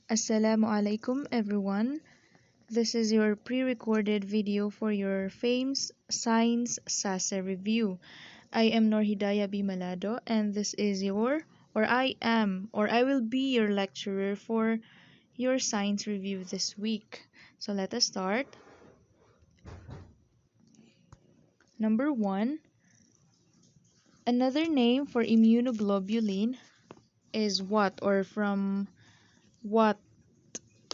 Assalamualaikum everyone. This is your pre-recorded video for your FAMES Science SASA review. I am Norhidaya Bimalado and this is I will be your lecturer for your science review this week. So let us start. Number 1, another name for immunoglobulin is what or from what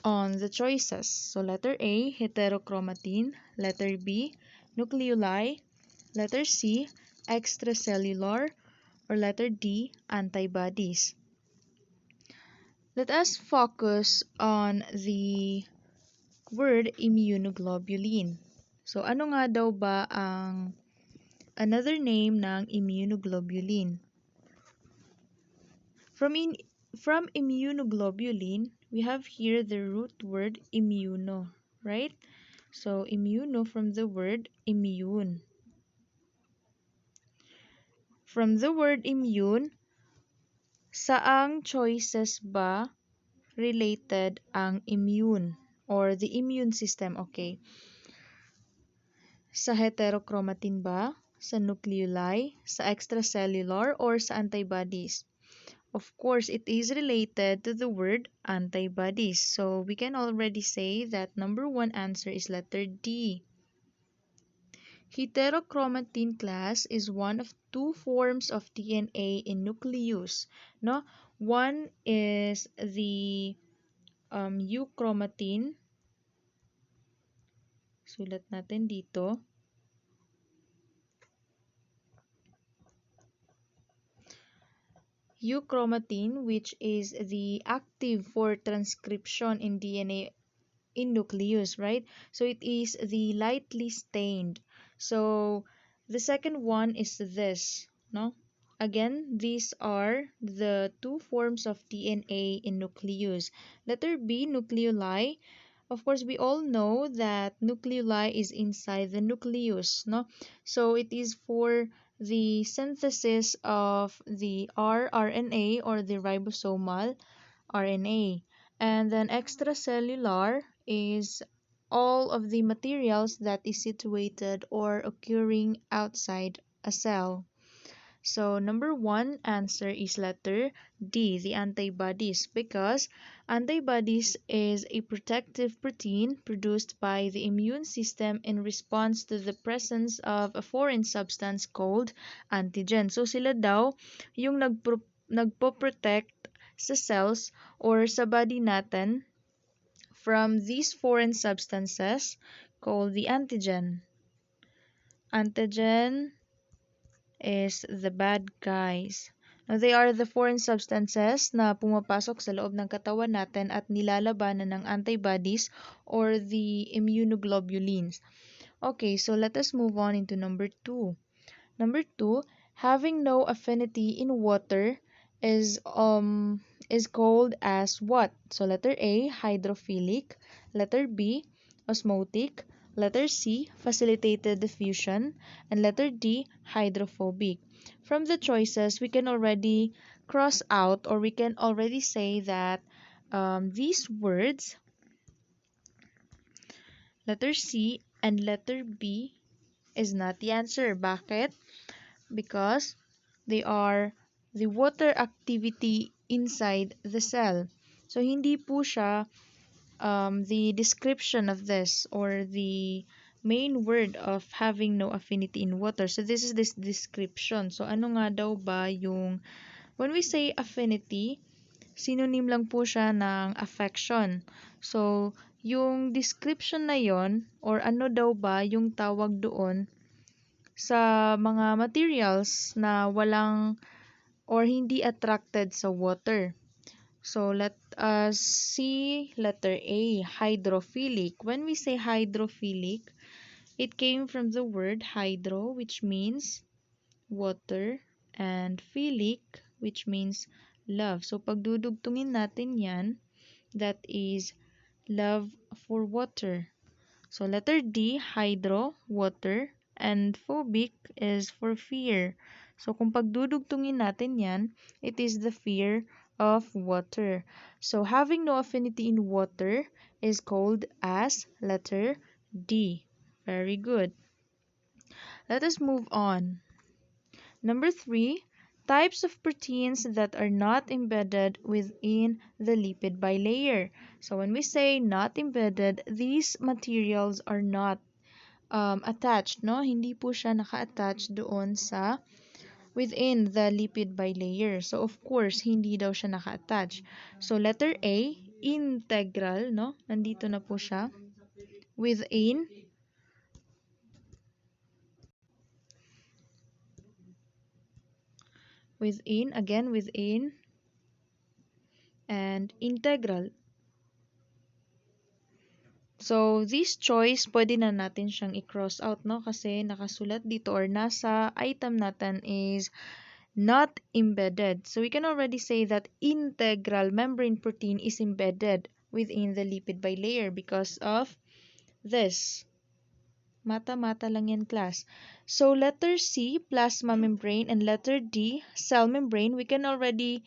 on the choices. So letter A, heterochromatin, letter B, nucleoli, letter C, extracellular, or letter D, antibodies. Let us focus on the word immunoglobulin. So ano nga daw ba ang another name ng immunoglobulin? From immunoglobulin, we have here the root word immuno, right? So, immuno from the word immune. From the word immune, saang choices ba related ang immune or the immune system, okay? Sa heterochromatin ba? Sa nucleoli? Sa extracellular? Or sa antibodies? Of course, it is related to the word antibodies. So, we can already say that number 1 answer is letter D. Heterochromatin class is one of two forms of DNA in nucleus. No? One is the euchromatin. Sulat natin dito. Euchromatin, which is the active for transcription in DNA in nucleus, right? So it is the lightly stained. So the second one is this, no? Again, these are the two forms of DNA in nucleus. Letter B, nucleoli. Of course, we all know that nucleoli is inside the nucleus, no? So it is for the synthesis of the rRNA or the ribosomal RNA. And then extracellular is all of the materials that is situated or occurring outside a cell. So number 1 answer is letter D, the antibodies, because antibodies is a protective protein produced by the immune system in response to the presence of a foreign substance called antigen. So sila daw yung nagpo-protect sa cells or sa body natin from these foreign substances called the antigen. Antigen is the bad guys. Now, they are the foreign substances na pumapasok sa loob ng katawan natin at nilalabanan ng antibodies or the immunoglobulins. Okay, so let us move on into number 2. Number 2, having no affinity in water is called as what? So letter A, hydrophilic, letter B, osmotic, letter C, facilitated diffusion, and letter D, hydrophobic. From the choices, we can already cross out or we can already say that these words, letter C and letter B, is not the answer. Bakit? Because they are the water activity inside the cell. So, hindi po siya the description of this or the main word of having no affinity in water. So, this is this description. So, ano nga daw ba yung, when we say affinity, synonym lang po siya ng affection. So, yung description na yon or ano daw ba yung tawag doon sa mga materials na walang or hindi attracted sa water. So, let us see letter A, hydrophilic. When we say hydrophilic, it came from the word hydro, which means water, and philic, which means love. So, pagdudugtungin natin yan, that is love for water. So, letter D, hydro, water, and phobic is for fear. So, kung pagdudugtungin natin yan, it is the fear of water. So having no affinity in water is called as letter D. Very good. Let us move on. Number 3, types of proteins that are not embedded within the lipid bilayer. So when we say not embedded, these materials are not attached, no? Hindi po siya naka-attach doon sa within the lipid bilayer. So of course, hindi daw siya naka-attach. So letter A, integral, no? Nandito na po siya. Within again within, and integral. So, this choice, pwede na natin siyang i-cross out, no? Kasi nakasulat dito or nasa item natin is not embedded. So, we can already say that integral membrane protein is embedded within the lipid bilayer because of this. Mata-mata lang yan, class. So, letter C, plasma membrane, and letter D, cell membrane, we can already,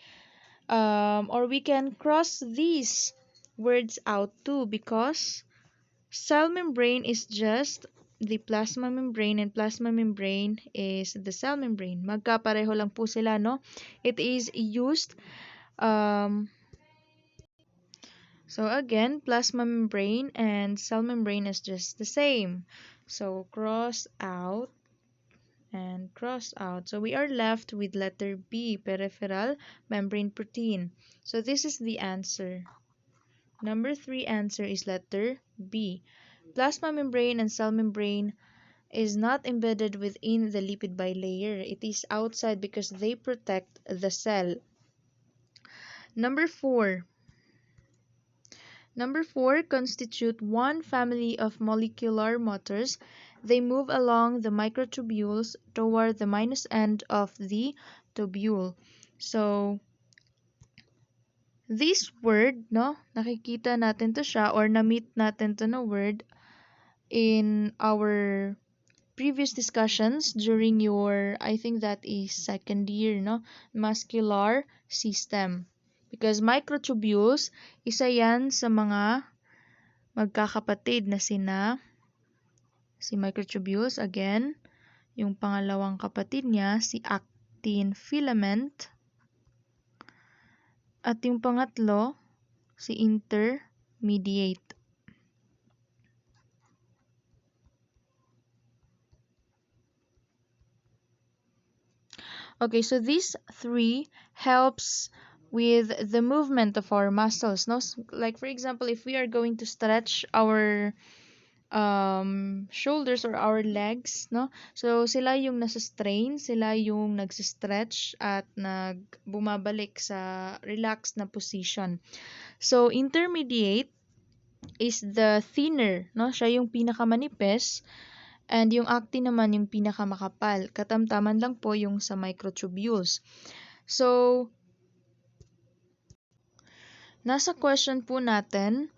or we can cross these words out too because cell membrane is just the plasma membrane and plasma membrane is the cell membrane. Magkapareho lang po sila, no? It is used, so again, plasma membrane and cell membrane is just the same. So cross out and cross out. So we are left with letter B, peripheral membrane protein. So this is the answer. Number 3 answer is letter B. Plasma membrane and cell membrane is not embedded within the lipid bilayer. It is outside because they protect the cell. Number 4. Number 4 constitute one family of molecular motors. They move along the microtubules toward the minus end of the tubule. So, this word, no, nakikita natin to siya or na-meet natin to na word in our previous discussions during your, I think that is second year, no? Muscular system. Because microtubules, isa yan sa mga magkakapatid na si microtubules, again, yung pangalawang kapatid niya, si actin filament, at yung pangatlo, si intermediate. Okay, so these 3 helps with the movement of our muscles, no? Like for example, if we are going to stretch our shoulders or our legs, no? So sila yung nasa-strain, sila yung nagsi-stretch at bumabalik sa relaxed na position. So intermediate is the thinner, no? Siya yung pinakamanipis. And yung actin naman yung pinakamakapal. Katamtaman lang po yung sa microtubules. So, nasa question po natin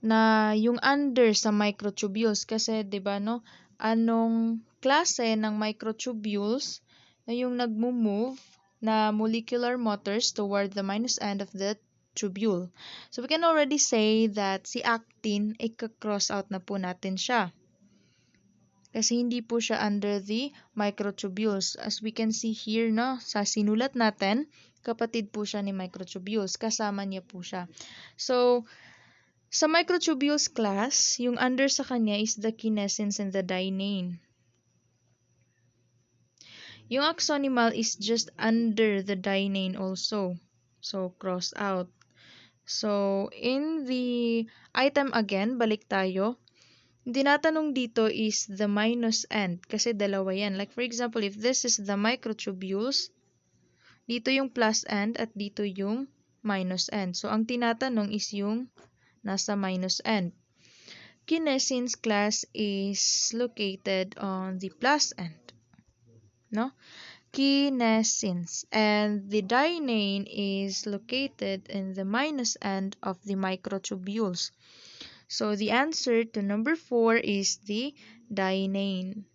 na yung under sa microtubules kasi 'di ba no, anong klase ng microtubules na yung nagmo-move na molecular motors toward the minus end of the tubule. So we can already say that si actin i-cross out na po natin siya. Kasi hindi po siya under the microtubules. As we can see here, no, sa sinulat natin, kapatid po siya ni microtubules. Kasama niya po siya. So, sa microtubules class, yung under sa kanya is the kinesins and the dynein. Yung axonimal is just under the dynein also. So, cross out. So, in the item again, balik tayo. Tinatanong dito is the minus end kasi dalawa yan. Like for example, if this is the microtubules, dito yung plus end at dito yung minus end. So, ang tinatanong is yung nasa minus end. Kinesins class is located on the plus end. No? Kinesins. And the dynein is located in the minus end of the microtubules. So the answer to number 4 is the dynein.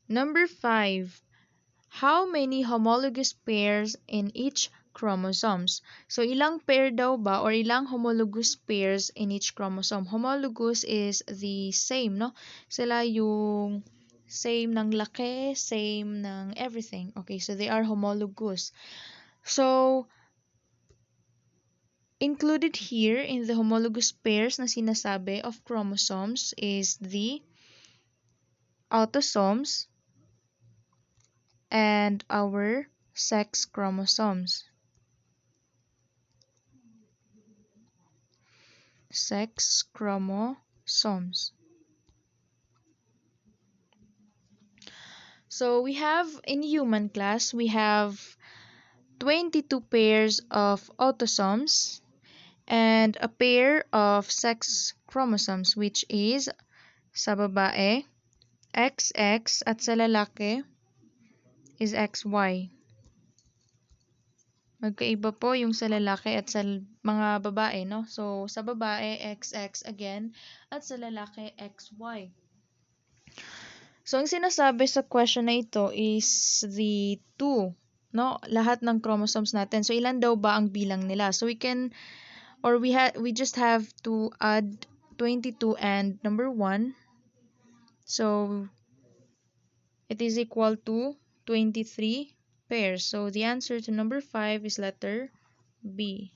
Number 5. how many homologous pairs in each chromosomes? So, ilang pair daw ba or ilang homologous pairs in each chromosome? Homologous is the same, no? Sila yung same ng laki, same ng everything. Okay, so they are homologous. So, included here in the homologous pairs na sinasabi of chromosomes is the autosomes and our sex chromosomes. Sex chromosomes. So we have in human class, we have 22 pairs of autosomes and a pair of sex chromosomes, which is sa babae XX at sa lalaki is XY. Magkaiba po yung sa lalaki at sa mga babae, no? So, sa babae, XX again, at sa lalaki, XY. So, ang sinasabi sa question na ito is the 2, no? Lahat ng chromosomes natin. So, ilan daw ba ang bilang nila? So, we can, or we just have to add 22 and number 1. So, it is equal to 23 pairs. So, the answer to number 5 is letter B.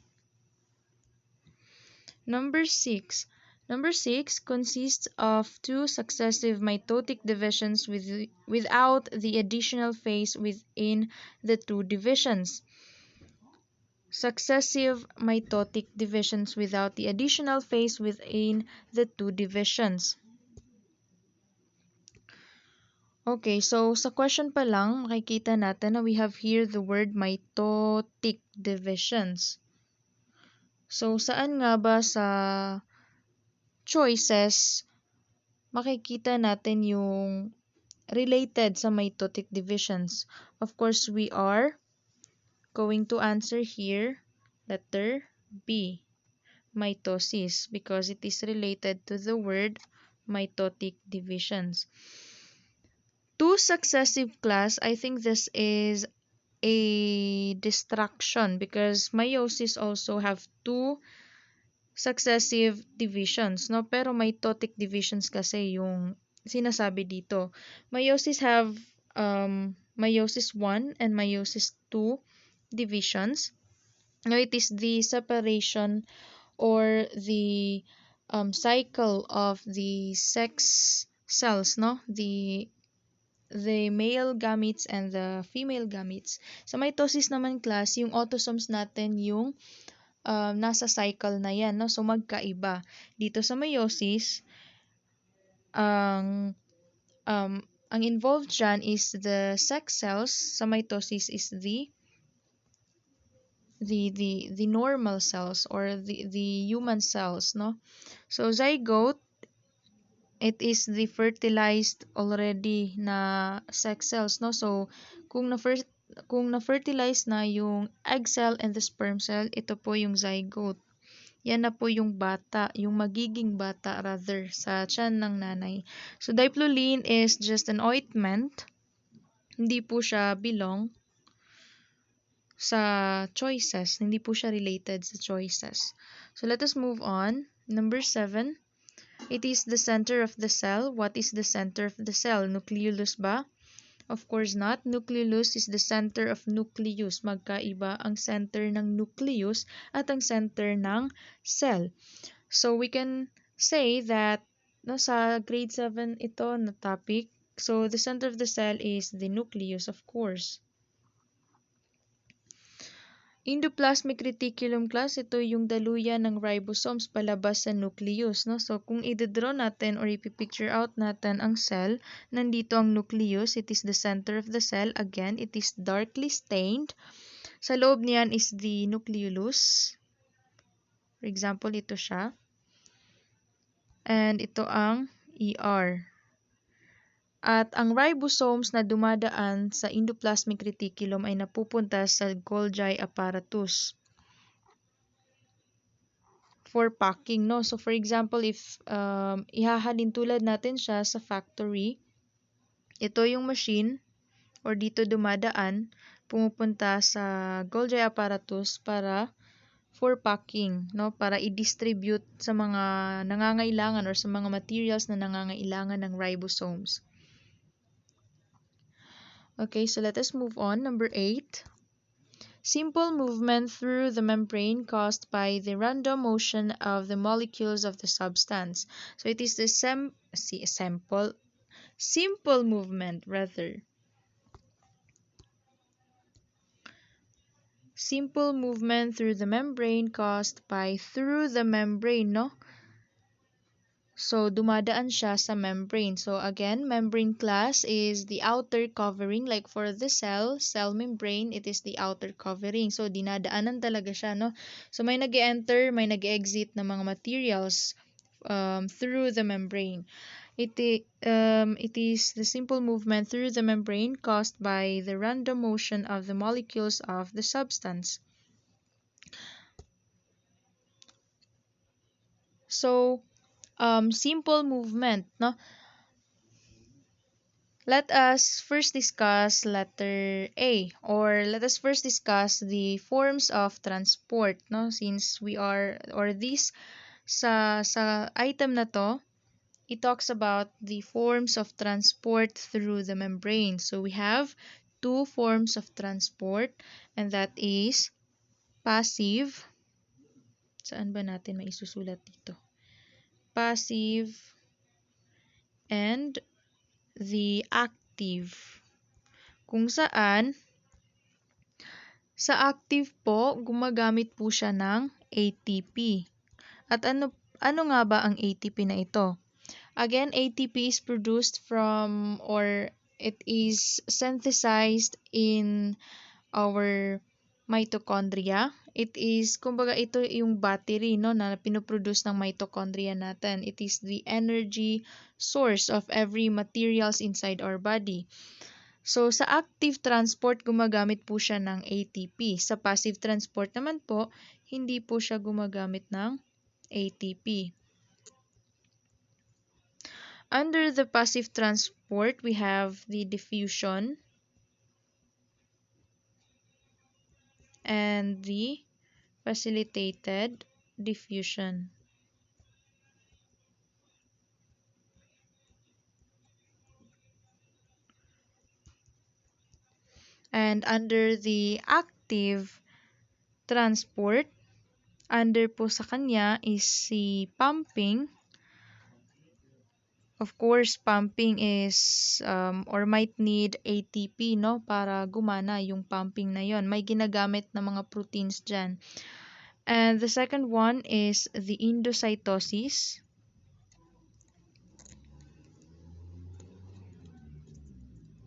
Number 6. Number 6 consists of two successive mitotic divisions without the additional phase within the two divisions. Successive mitotic divisions without the additional phase within the two divisions. Okay, so sa question pa lang, makikita natin na we have here the word mitotic divisions. So, saan nga ba sa choices makikita natin yung related sa mitotic divisions? Of course, we are going to answer here letter B, mitosis, because it is related to the word mitotic divisions. Two successive class, I think this is a distraction because meiosis also have two successive divisions, no? Pero mitotic divisions kasi yung sinasabi dito. Meiosis have meiosis 1 and meiosis 2 divisions. Now, it is the separation or the cycle of the sex cells, no? The male gametes and the female gametes. Sa mitosis naman class, yung autosomes natin yung nasa cycle na yan, no? So, magkaiba. Dito sa meiosis, ang involved dyan is the sex cells. Sa mitosis is the normal cells or the human cells, no? So, zygote, it is the fertilized already na sex cells, no? So, kung na-fertilize na yung egg cell and the sperm cell, ito po yung zygote. Yan na po yung bata, yung magiging bata rather sa tiyan ng nanay. So, diplolene is just an ointment. Hindi po siya belong sa choices. Hindi po siya related sa choices. So, let us move on. Number 7. It is the center of the cell. What is the center of the cell? Nucleolus ba? Of course not. Nucleolus is the center of nucleus. Magkaiba ang center ng nucleus at ang center ng cell. So, we can say that sa grade 7 ito na topic. So, the center of the cell is the nucleus, of course. Endoplasmic reticulum class, ito yung daluyan ng ribosomes palabas sa nucleus, no? So, kung i-draw natin or i-picture out natin ang cell, nandito ang nucleus, it is the center of the cell. Again, it is darkly stained. Sa loob niyan is the nucleolus. For example, ito siya. And ito ang ER. At ang ribosomes na dumadaan sa endoplasmic reticulum ay napupunta sa Golgi apparatus for packing, no? So, for example, if ihahalin tulad natin siya sa factory, ito yung machine or dito dumadaan, pumupunta sa Golgi apparatus for packing, no? Para i-distribute sa mga nangangailangan or sa mga materials na nangangailangan ng ribosomes. Okay, so let us move on. Number 8. Simple movement through the membrane caused by the random motion of the molecules of the substance. So it is the simple movement rather. Simple movement through the membrane caused by through the membrane, no? So, dumadaan siya sa membrane. So, again, membrane class is the outer covering. Like for the cell membrane, it is the outer covering. So, dinadaanan talaga siya, no? So, may nag-enter, may nag-exit na mga materials through the membrane. It is the simple movement through the membrane caused by the random motion of the molecules of the substance. So, simple movement, no? Let us first discuss letter A, or let us first discuss the forms of transport, no? Since we are, or this, sa item na to, it talks about the forms of transport through the membrane. So we have two forms of transport, and that is passive. Saan ba natin maisusulat dito? Passive and the active. Kung saan, sa active po, gumagamit po siya ng ATP. At ano nga ba ang ATP na ito? Again, ATP is produced from, or it is synthesized in our mitochondria. It is, kumbaga ito yung battery, no, na pinoproduce ng mitochondria natin. It is the energy source of every materials inside our body. So, sa active transport, gumagamit po siya ng ATP. Sa passive transport naman po, hindi po siya gumagamit ng ATP. Under the passive transport, we have the diffusion and the facilitated diffusion. And under the active transport, under po sa kanya is si pumping. Of course, pumping is or might need ATP, no, para gumana yung pumping na yon. May ginagamit na mga proteins dyan. And the second one is the endocytosis.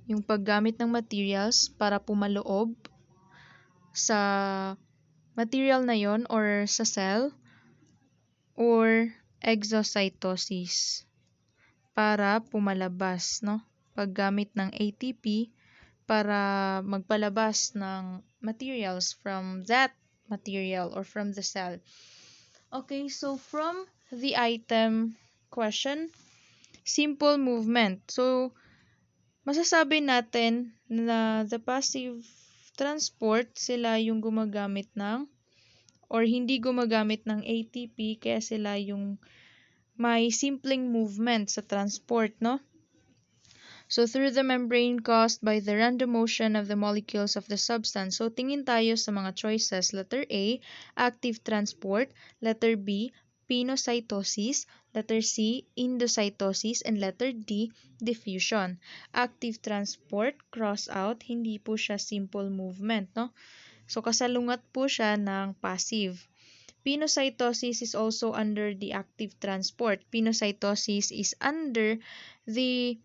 Yung paggamit ng materials para pumaloob sa material na yon or sa cell, or exocytosis para pumalabas, no? Paggamit ng ATP para magpalabas ng materials from that material or from the cell. Okay, so from the item question, simple movement. So, masasabi natin na the passive transport, sila yung gumagamit ng or hindi gumagamit ng ATP, kaya sila yung may simpleng movement sa transport, no? So, through the membrane caused by the random motion of the molecules of the substance. So, tingin tayo sa mga choices. Letter A, active transport. Letter B, pinocytosis. Letter C, endocytosis. And letter D, diffusion. Active transport, cross out. Hindi po siya simple movement, no? So, kasalungat po siya ng passive. Pinocytosis is also under the active transport. Pinocytosis is under the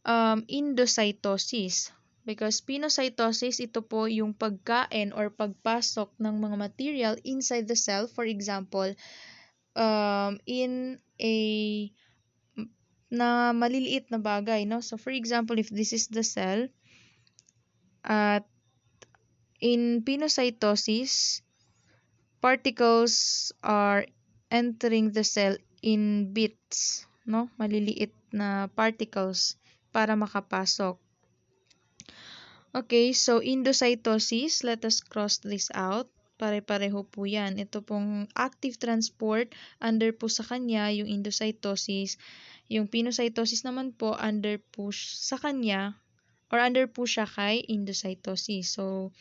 endocytosis. Because pinocytosis, ito po yung pagkain or pagpasok ng mga material inside the cell. For example, in a na maliliit na bagay, no? So, for example, if this is the cell, at in pinocytosis, particles are entering the cell in bits, no? Maliliit na particles para makapasok. Okay, so endocytosis, let us cross this out. Pare-pareho po yan. Ito pong active transport, under po sa kanya yung endocytosis. Yung pinocytosis naman po, under po sa kanya, or under po siya kay endocytosis. So,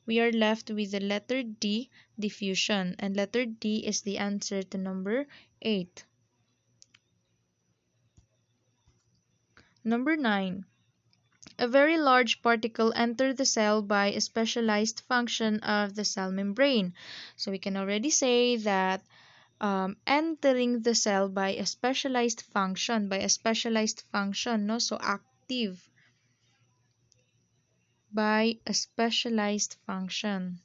we are left with the letter D, diffusion. And letter D is the answer to number 8. Number 9. A very large particle enters the cell by a specialized function of the cell membrane. So we can already say that entering the cell by a specialized function, no? So active by a specialized function.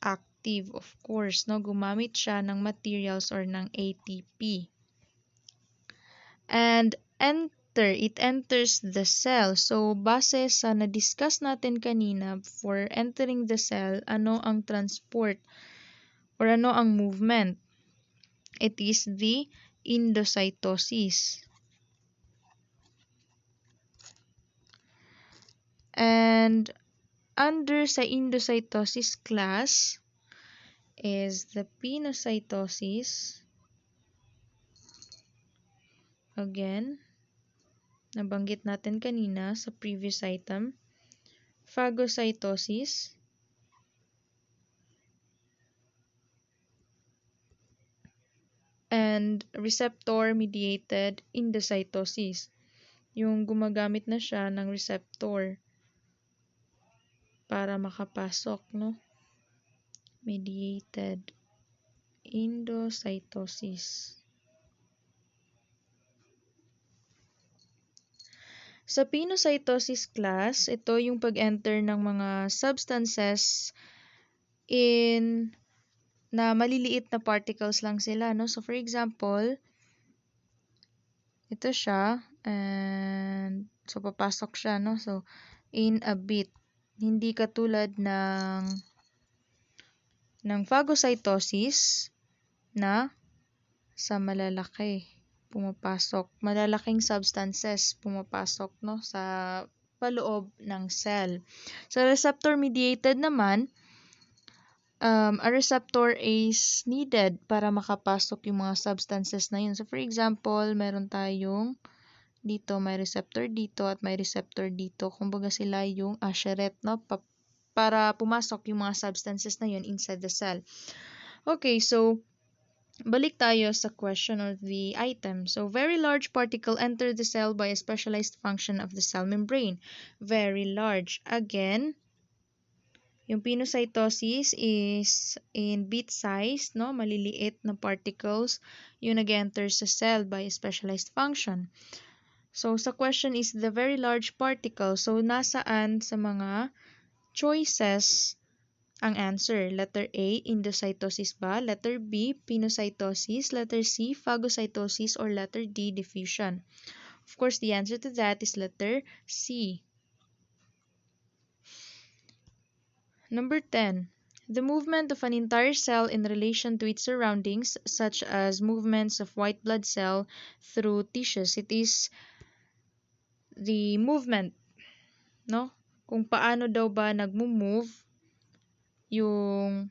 Active, of course, no? Gumamit siya ng materials or ng ATP. And it enters the cell. So, base sa na-discuss natin kanina, for entering the cell, ano ang transport or ano ang movement? It is the endocytosis. And under sa endocytosis class is the pinocytosis. Again, nabanggit natin kanina sa previous item. Phagocytosis. And receptor-mediated endocytosis. Yung gumagamit na siya ng receptor para makapasok, no? Mediated endocytosis. Sa pinocytosis class, ito yung pag-enter ng mga substances na maliliit na particles lang sila, no? So, for example, ito siya, and so, papasok siya, no? So, in a bit. Hindi katulad ng phagocytosis na sa malalaki pumapasok. Malalaking substances pumapasok, no, sa paloob ng cell. Sa receptor-mediated naman, a receptor is needed para makapasok yung mga substances na yun. So, for example, meron tayong dito, may receptor dito at may receptor dito. Kumbaga sila yung usherette, no, para pumasok yung mga substances na yun inside the cell. Okay, so balik tayo sa question or the item. So, very large particle enter the cell by a specialized function of the cell membrane. Very large. Again, yung pinocytosis is in bit size, no? Maliliit na particles yung nag-enter sa cell by a specialized function. So, sa question is the very large particle. So, nasaan sa mga choices ang answer? Letter A, endocytosis ba? Letter B, pinocytosis. Letter C, phagocytosis. Or letter D, diffusion. Of course, the answer to that is letter C. Number 10. The movement of an entire cell in relation to its surroundings, such as movements of white blood cell through tissues. It is the movement, no? Kung paano daw ba nagmo-move yung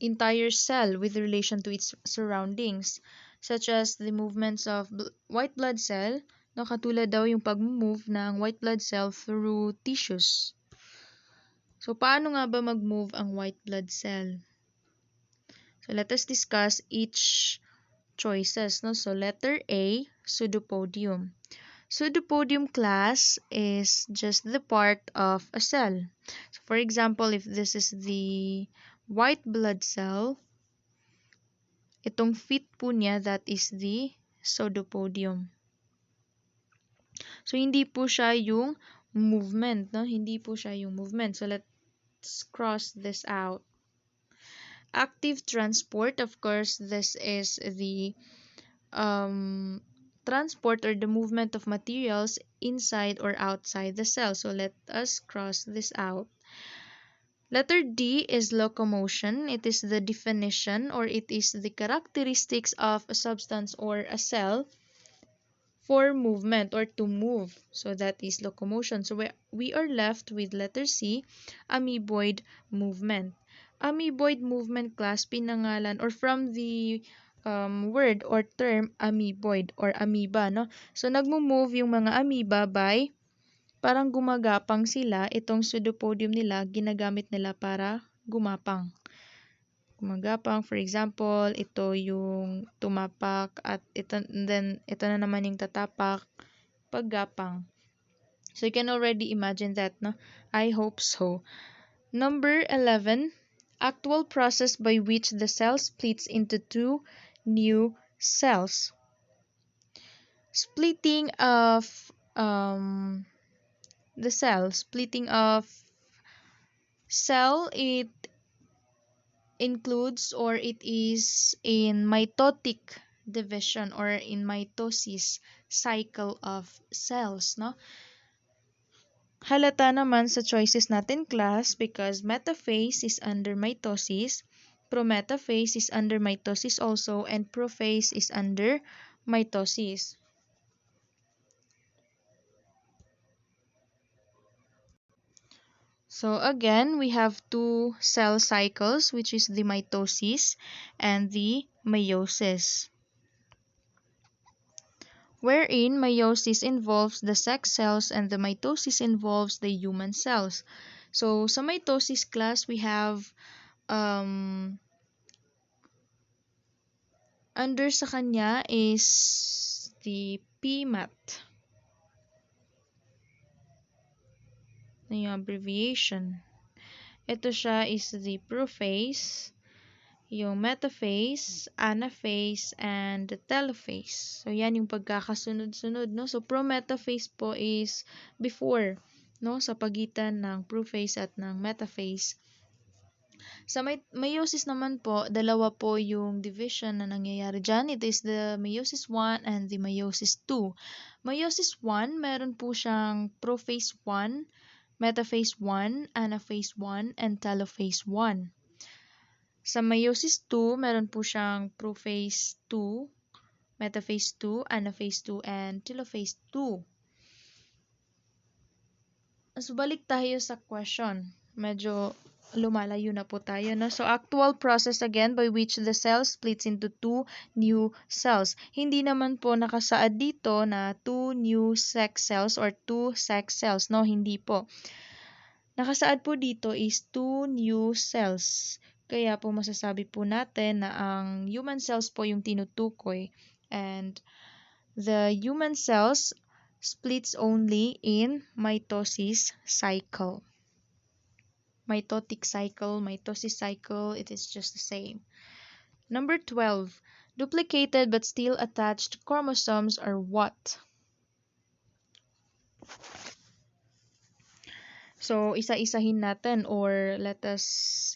entire cell with relation to its surroundings, such as the movements of white blood cell, no, katulad daw yung pag-move ng white blood cell through tissues. So, paano nga ba mag-move ang white blood cell? So, let us discuss each choices, no? So, letter A, pseudopodium. Pseudopodium class is just the part of a cell. So, for example, if this is the white blood cell, itong feet po niya, that is the pseudopodium. So, hindi po siya yung movement, no? Hindi po siya yung movement. So, let's cross this out. Active transport, of course, this is the transport or the movement of materials inside or outside the cell. So, let us cross this out. Letter D is locomotion. It is the definition or it is the characteristics of a substance or a cell for movement or to move. So that is locomotion. So we are left with letter C, amoeboid movement. Amoeboid movement class pinangalan or from the word or term amoeboid or amoeba, no? So nagmo-move yung mga amoeba by parang gumagapang sila, itong pseudopodium nila ginagamit nila para gumapang. Gumagapang, for example, ito yung tumapak at ito, then ito na naman yung tatapak paggapang. So you can already imagine that, no? I hope so. Number 11, actual process by which the cell splits into two new cells. Splitting of the cell, splitting of cell, it includes or it is in mitotic division or in mitosis cycle of cells, no? Halata naman sa choices natin class because metaphase is under mitosis, prometaphase is under mitosis also, and prophase is under mitosis. So again, we have two cell cycles, which is the mitosis and the meiosis, wherein meiosis involves the sex cells and the mitosis involves the human cells. So sa mitosis class, we have under sa kanya is the PMAT. Yung abbreviation. Ito siya is the prophase, yung metaphase, anaphase, and telophase. So, yan yung pagkakasunod-sunod, no? So, prometaphase po is before, no? Sa pagitan ng prophase at ng metaphase. Sa meiosis naman po, dalawa po yung division na nangyayari dyan. It is the meiosis 1 and the meiosis 2. Meiosis 1, meron po siyang prophase 1, metaphase 1, anaphase 1, and telophase 1. Sa meiosis 2, meron po siyang prophase 2, metaphase 2, anaphase 2, and telophase 2. So, balik tayo sa question. Medyo lumalayo na po tayo, no? So, actual process again by which the cell splits into two new cells. Hindi naman po nakasaad dito na two new sex cells or two sex cells, no? Hindi po. Nakasaad po dito is two new cells. Kaya po masasabi po natin na ang human cells po yung tinutukoy. And the human cells splits only in mitosis cycle. Mitotic cycle, mitosis cycle, it is just the same. Number 12, duplicated but still attached chromosomes are what? So, isa-isahin natin or let us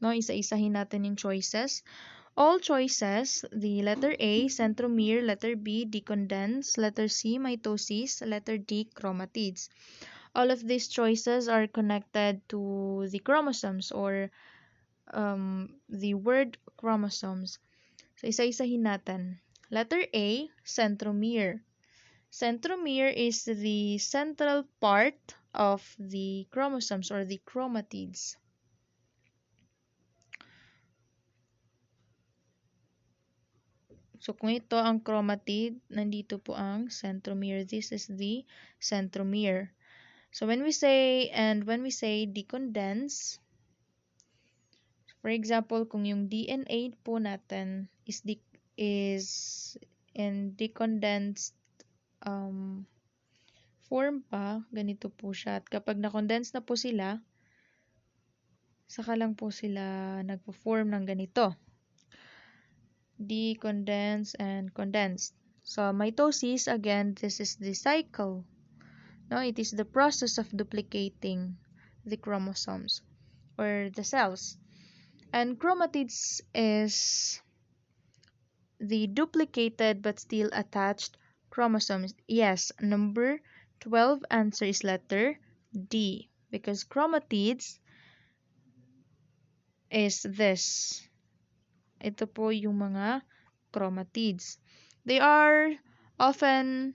isa-isahin natin yung choices. All choices, the letter A, centromere, letter B, decondense, letter C, mitosis, letter D, chromatids. All of these choices are connected to the chromosomes or the word chromosomes. So, isa-isahin natin. Letter A, centromere. Centromere is the central part of the chromosomes or the chromatids. So, kung ito ang chromatid, nandito po ang centromere. This is the centromere. So, when we say decondense, for example, kung yung DNA po natin is in decondensed form pa, ganito po siya. At kapag na-condense na po sila, saka lang po sila nagpo-form ng ganito. Decondensed and condensed. So, mitosis, again, this is the cycle. No, it is the process of duplicating the chromosomes or the cells. And chromatids is the duplicated but still attached chromosomes. Yes, number 12 answer is letter D because chromatids is this. Ito po yung mga chromatids. They are often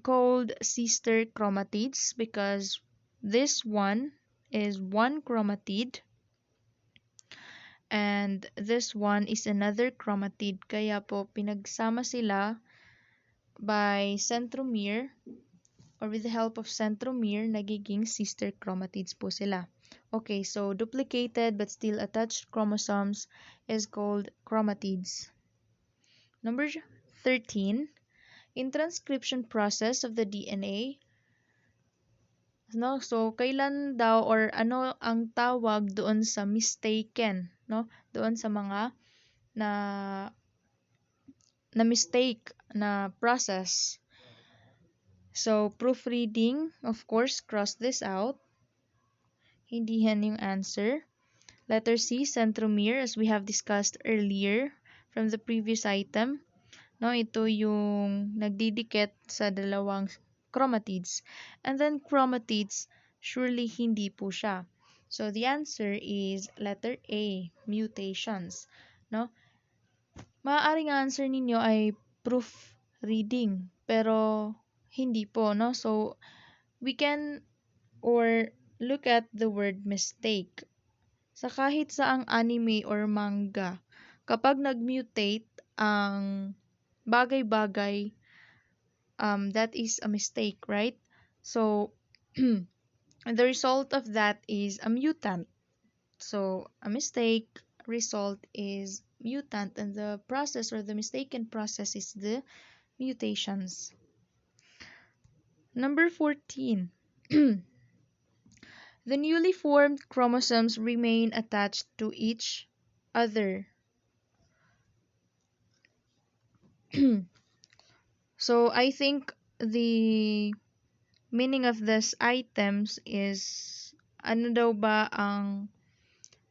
called sister chromatids because this one is one chromatid and this one is another chromatid. Kaya po pinagsama sila by centromere or with the help of centromere, nagiging sister chromatids po sila. Okay, so duplicated but still attached chromosomes is called chromatids. Number 13, in transcription process of the DNA, no? So, kailan daw or ano ang tawag doon sa mistaken, no? Doon sa mga na na mistake na process. So, proofreading, of course, cross this out. Hindi yan yung answer. Letter C, centromere, as we have discussed earlier from the previous item. No, ito yung nagdidikit sa dalawang chromatids. And then chromatids, surely hindi po siya. So the answer is letter A, mutations. No? Maaaring answer ninyo ay proofreading, pero hindi po, no? So we can or look at the word mistake. Sa kahit saang anime or manga, kapag nag-mutate ang bagay-bagay, that is a mistake, right? So, the result of that is a mutant. So, a mistake result is mutant, and the process or the mistaken process is the mutations. Number 14. The newly formed chromosomes remain attached to each other. So, I think the meaning of this items is ano daw ba ang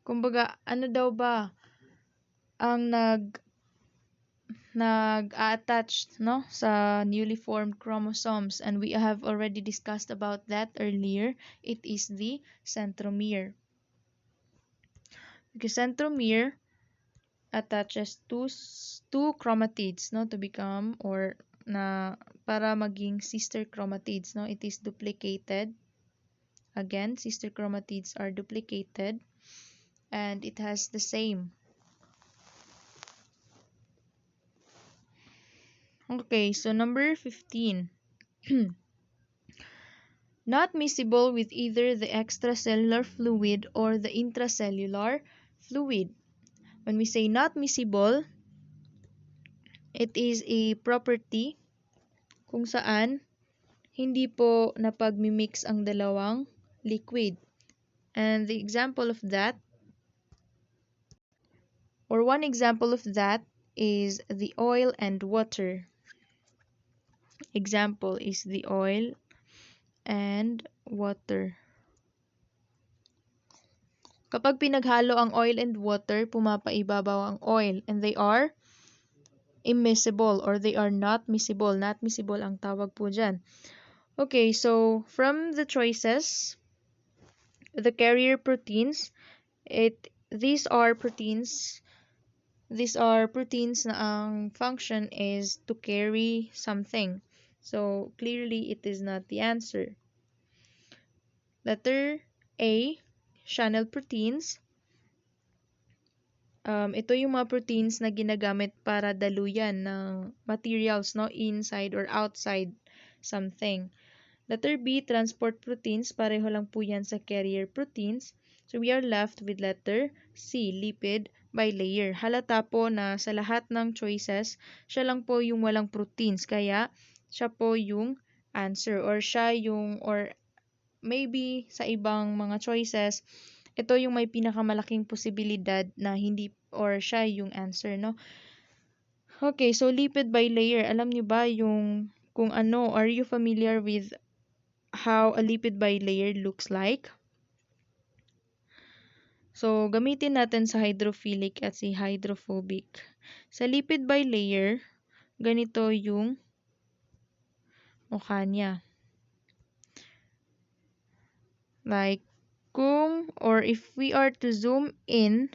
kumbaga ano daw ba ang nag-attach no sa newly formed chromosomes, and we have already discussed about that earlier. It is the centromere, because centromere attaches two chromatids no to become or na para maging sister chromatids, no. It is duplicated. Again, sister chromatids are duplicated and it has the same. Okay, so number 15. Not miscible with either the extracellular fluid or the intracellular fluid. When we say not miscible, it is a property kung saan hindi po napagmimix ang dalawang liquid. And the example of that, or one example of that, is the oil and water. Example is the oil and water. Kapag pinaghalo ang oil and water, pumapaibabaw ang oil, and they are immiscible or they are not miscible. Not miscible ang tawag po dyan. Okay, so from the choices, the carrier proteins, these are proteins na ang function is to carry something. So clearly it is not the answer. Letter A, channel proteins. Ito yung mga proteins na ginagamit para daluyan ng materials, no, inside or outside something. Letter B, transport proteins. Pareho lang po yan sa carrier proteins. So we are left with letter C, lipid bilayer. Halata po na sa lahat ng choices, siya lang po yung walang proteins. Kaya siya po yung answer, or siya yung, or maybe sa ibang mga choices, ito yung may pinakamalaking posibilidad na hindi or siya yung answer, no? Okay, so lipid bilayer. Alam niyo ba yung kung ano, are you familiar with how a lipid bilayer looks like? So, gamitin natin sa hydrophilic at si hydrophobic. Sa lipid bilayer, ganito yung mukha niya. Like, kung or if we are to zoom in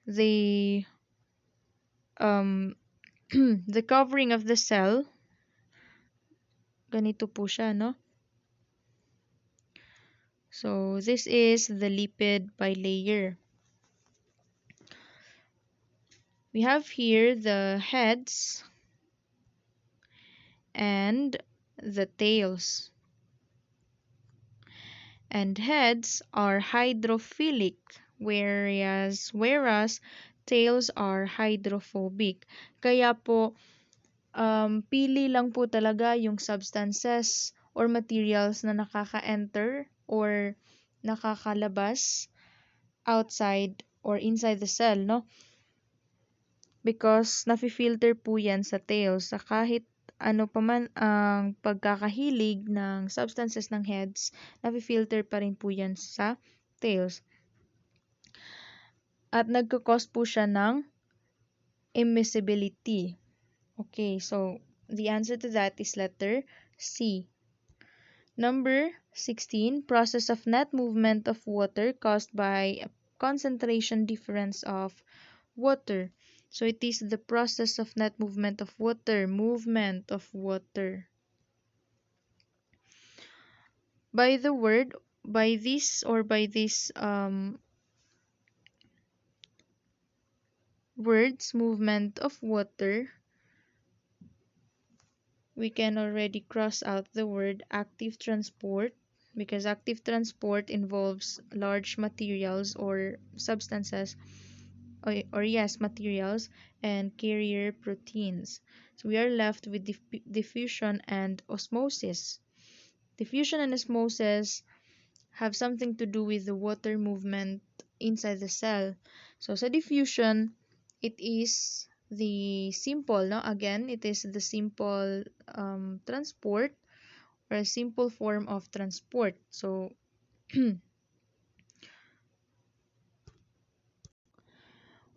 the the covering of the cell, ganito po siya, no? So, this is the lipid bilayer. We have here the heads and the tails. And heads are hydrophilic, whereas tails are hydrophobic. Kaya po, pili lang po talaga yung substances or materials na nakaka-enter or nakakalabas outside or inside the cell, no? Because nafi-filter po yan sa tails. Sa kahit ano pa man ang pagkakahilig ng substances ng heads, nafi-filter pa rin po yan sa tails. At nagkakos po siya ng immiscibility. Okay, so the answer to that is letter C. Number 16, process of net movement of water caused by a concentration difference of water. So it is the process of net movement of water, By the word, by this words, movement of water, we can already cross out the word active transport, because active transport involves large materials or substances, or yes, materials and carrier proteins. So we are left with diffusion and osmosis. Diffusion and osmosis have something to do with the water movement inside the cell. So sa diffusion, it is the simple, no? Again, it is the simple transport or a simple form of transport. So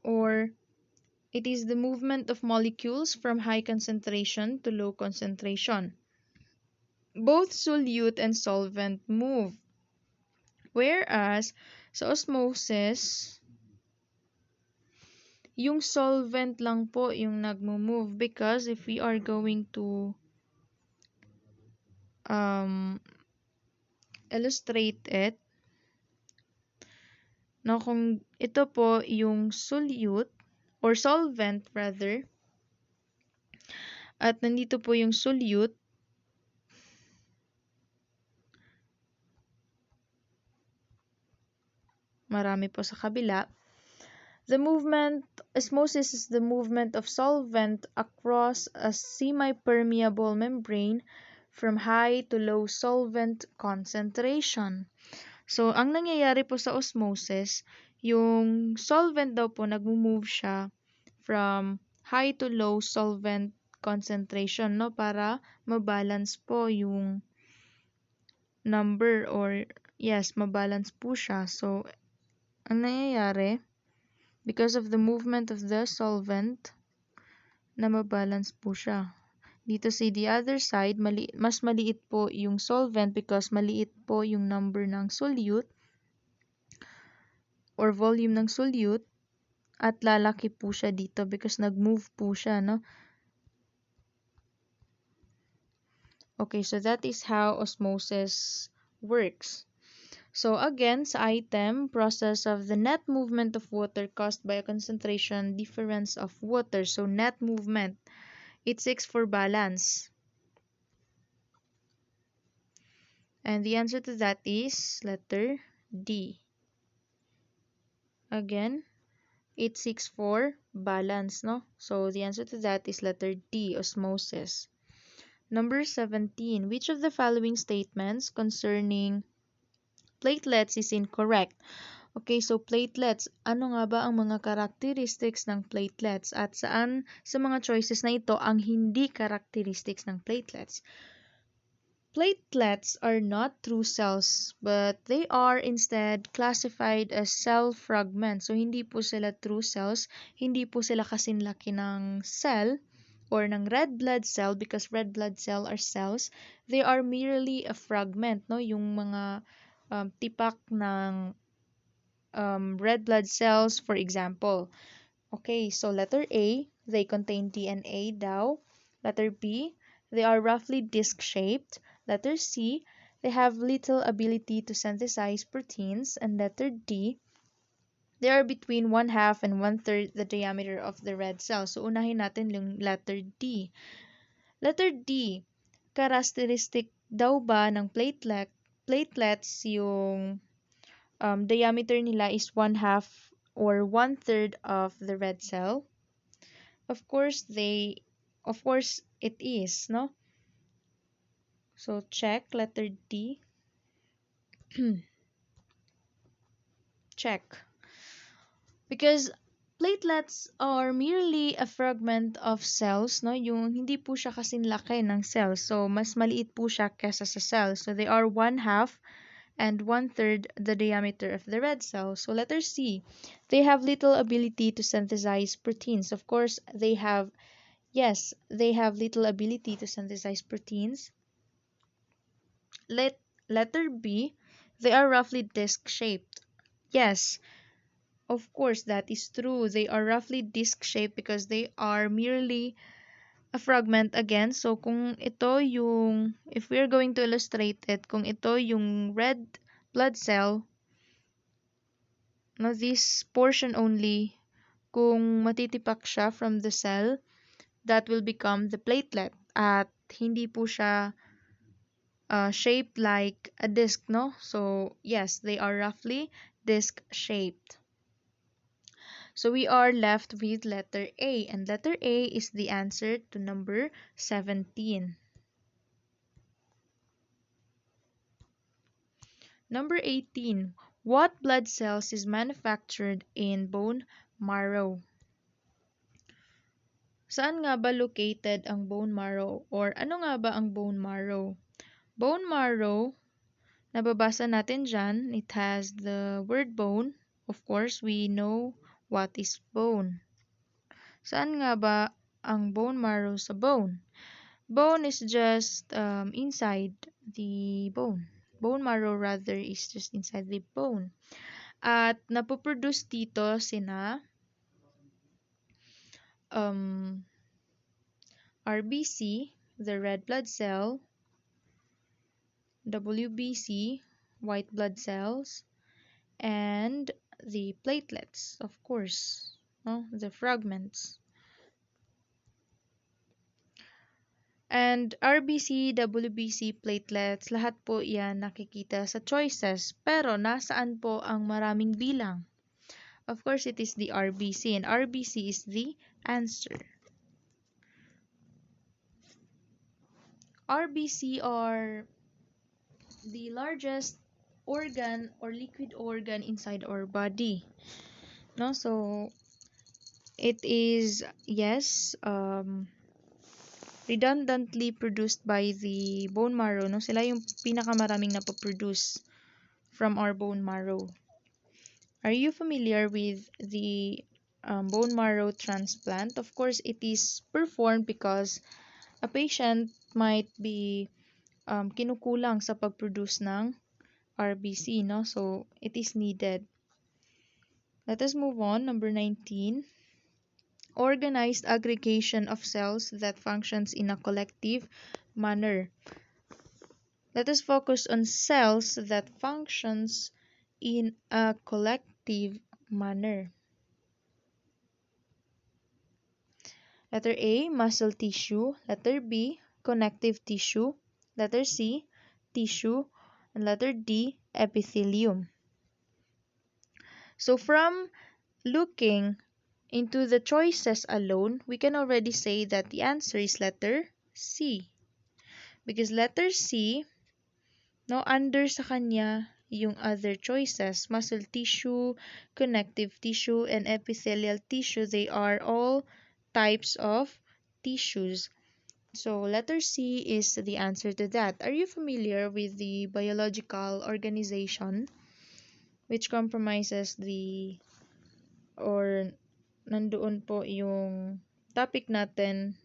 or it is the movement of molecules from high concentration to low concentration. Both solute and solvent move. Whereas sa osmosis, yung solvent lang po yung nagmo-move, because if we are going to illustrate it, no, kung ito po yung solute or solvent rather, at nandito po yung solute, marami po sa kabila. The movement, osmosis is the movement of solvent across a semi-permeable membrane from high to low solvent concentration. So, ang nangyayari po sa osmosis, yung solvent daw po nag-move siya from high to low solvent concentration, no? Para mabalance po yung number, or yes, mabalance po siya. So, ang nangyayari, because of the movement of the solvent, na mabalance po siya. Dito sa the other side, mas maliit po yung solvent because maliit po yung number ng solute or volume ng solute, at lalaki po siya dito because nag-move po siya, no? Okay, so that is how osmosis works. So again, sa item, process of the net movement of water caused by a concentration difference of water. So net movement, it seeks for balance. And the answer to that is letter D. Again, it seeks for balance, no? So the answer to that is letter D, osmosis. Number 17, which of the following statements concerning platelets is incorrect? Okay, so platelets, ano nga ba ang mga characteristics ng platelets at saan sa mga choices na ito ang hindi characteristics ng platelets? Platelets are not true cells, but they are instead classified as cell fragments. So, hindi po sila true cells, hindi po sila kasinlaki ng cell or ng red blood cell, because red blood cell are cells. They are merely a fragment, no? Yung mga tipak ng red blood cells, for example. Okay, so letter A, they contain DNA daw. Letter B, they are roughly disc-shaped. Letter C, they have little ability to synthesize proteins. And letter D, they are between one half and one-third the diameter of the red cell. So, unahin natin yung letter D. Letter D, characteristic daw ba ng platelets yung diameter nila is one half or one-third of the red cell? Of course, it is, no? So, check letter D. Check. Because platelets are merely a fragment of cells, no? Yung hindi po siya kasing laki ng cells. So, mas maliit po siya kesa sa cells. So, they are one half and one-third the diameter of the red cell. So, letter C, they have little ability to synthesize proteins. Of course, they have little ability to synthesize proteins. Letter B, they are roughly disc-shaped. Yes, of course, that is true. They are roughly disc-shaped because they are merely a fragment again. So, if we're going to illustrate it, kung ito yung red blood cell, no, this portion only, kung matitipak siya from the cell, that will become the platelet. At hindi po siya shaped like a disc, no? So, yes, they are roughly disc-shaped. So, we are left with letter A, and letter A is the answer to number 17. Number 18. What blood cells is manufactured in bone marrow? Saan nga ba located ang bone marrow? Or ano nga ba ang bone marrow? Bone marrow, nababasa natin dyan, it has the word bone. Of course, we know what is bone. Saan nga ba ang bone marrow sa bone? Bone is just inside the bone. Bone marrow rather is just inside the bone. At napoproduce dito sina RBC, the red blood cell, WBC, white blood cells, and the platelets, of course, no? The fragments. And RBC, WBC, platelets, lahat po yan nakikita sa choices. Pero nasaan po ang maraming bilang? Of course, it is the RBC, and RBC is the answer. RBC are the largest organ or liquid organ inside our body. No, so it is, yes, redundantly produced by the bone marrow. No, sila yung pinakamaraming napoproduce from our bone marrow. Are you familiar with the bone marrow transplant? Of course, it is performed because a patient might be kinukulang sa pag-produce ng RBC, no? So, it is needed. Let us move on. Number 19. Organized aggregation of cells that functions in a collective manner. Let us focus on cells that functions in a collective manner. Letter A, muscle tissue. Letter B, connective tissue. Letter C, tissue. And letter D, epithelium. So from looking into the choices alone, we can already say that the answer is letter C. Because letter C, no, under sa kanya yung other choices, muscle tissue, connective tissue, and epithelial tissue, they are all types of tissues. So letter C is the answer to that. Are you familiar with the biological organization which compromises nandoon po yung topic natin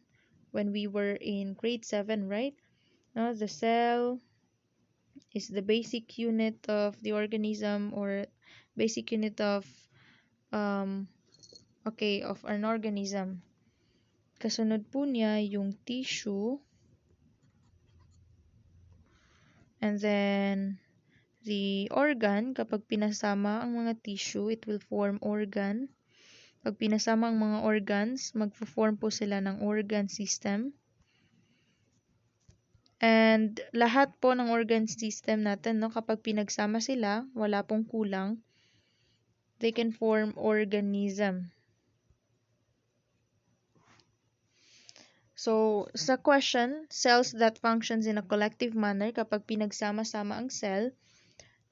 when we were in grade 7, right? No, the cell is the basic unit of the organism, or basic unit of of an organism. Kasunod po niya yung tissue. And then, the organ, kapag pinasama ang mga tissue, it will form organ. Pag pinasama ang mga organs, magpo-form po sila ng organ system. And lahat po ng organ system natin, no, kapag pinagsama sila, wala pong kulang, they can form organism. So, sa question, cells that functions in a collective manner, kapag pinagsama-sama ang cell,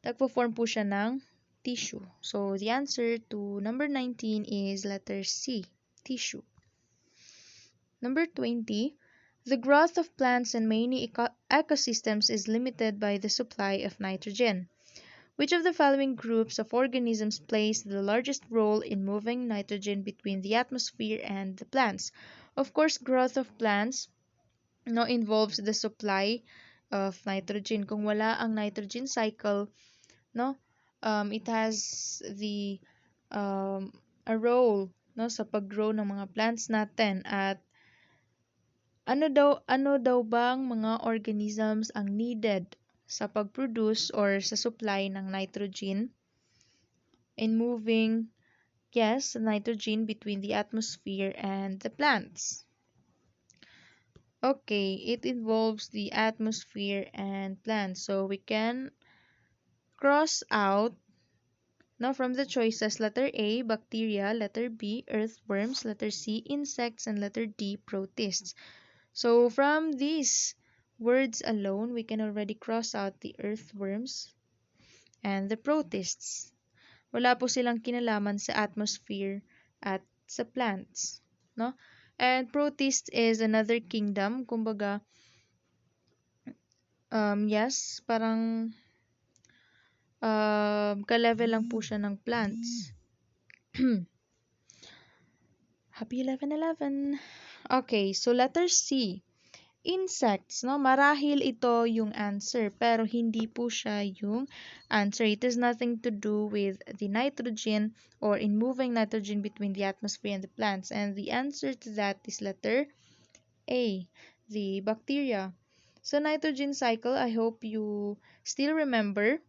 nagpo-form po siya ng tissue. So, the answer to number 19 is letter C, tissue. Number 20, the growth of plants and many ecosystems is limited by the supply of nitrogen. Which of the following groups of organisms plays the largest role in moving nitrogen between the atmosphere and the plants? Of course, growth of plants involves the supply of nitrogen. Kung wala ang nitrogen cycle, it has the a role sa paggrow ng mga plants natin. At ano daw bang mga organisms ang needed sa pag-produce or sa supply ng nitrogen in moving nitrogen between the atmosphere and the plants? Okay, it involves the atmosphere and plants. So we can cross out from the choices, letter A, bacteria, letter B, earthworms, letter C, insects, and letter D, protists. So from these words alone, we can already cross out the earthworms and the protists. Wala po silang kinalaman sa atmosphere at sa plants, no? And protist is another kingdom, kumbaga, parang ka-level lang po siya ng plants. Happy 11/11. Okay, so letter C. Insects, no? Marahil ito yung answer, pero hindi po siya yung answer. It has nothing to do with the nitrogen or in moving nitrogen between the atmosphere and the plants. And the answer to that is letter A, the bacteria. So, nitrogen cycle, I hope you still remember,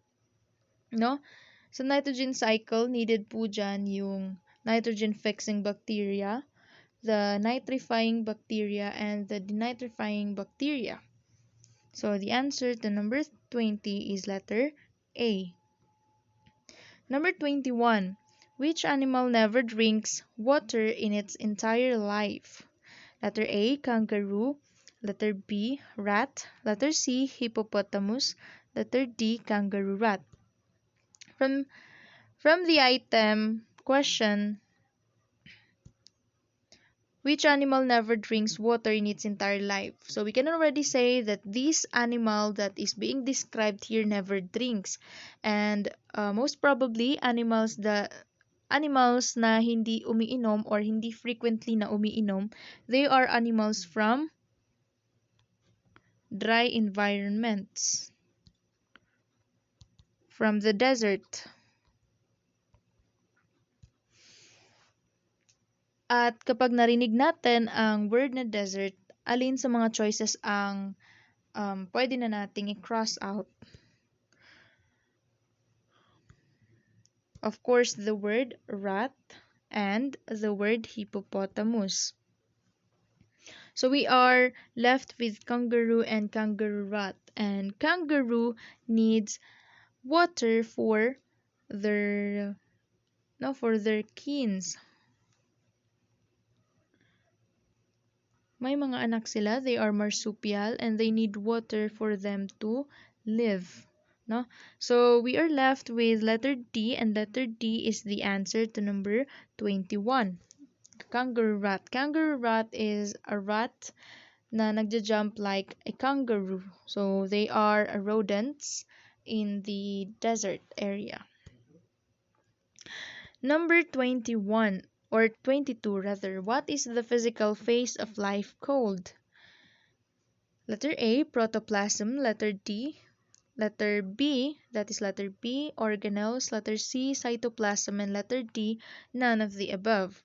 no? So, nitrogen cycle, needed po dyan yung nitrogen-fixing bacteria, the nitrifying bacteria, and the denitrifying bacteria. So the answer to number 20 is letter A. Number 21. Which animal never drinks water in its entire life? Letter A, kangaroo. Letter B, rat. Letter C, hippopotamus. Letter D, kangaroo rat. From the item question, which animal never drinks water in its entire life? So we can already say that this animal that is being described here never drinks. And most probably, animals na hindi umiinom or hindi frequently na umiinom, they are animals from dry environments, from the desert. At kapag narinig natin ang word na desert, alin sa mga choices ang pwede na nating i-cross out? Of course, the word rat and the word hippopotamus. So we are left with kangaroo and kangaroo rat. And kangaroo needs water for their kins. May mga anak sila, they are marsupial, and they need water for them to live. No? So we are left with letter D, and letter D is the answer to number 21. Kangaroo rat. Kangaroo rat is a rat na nagja-jump like a kangaroo. So they are rodents in the desert area. Number 21. Or 22 rather, what is the physical phase of life called? Letter A, protoplasm. Letter D, letter B, that is letter B, organelles. Letter C, cytoplasm. And letter D, none of the above.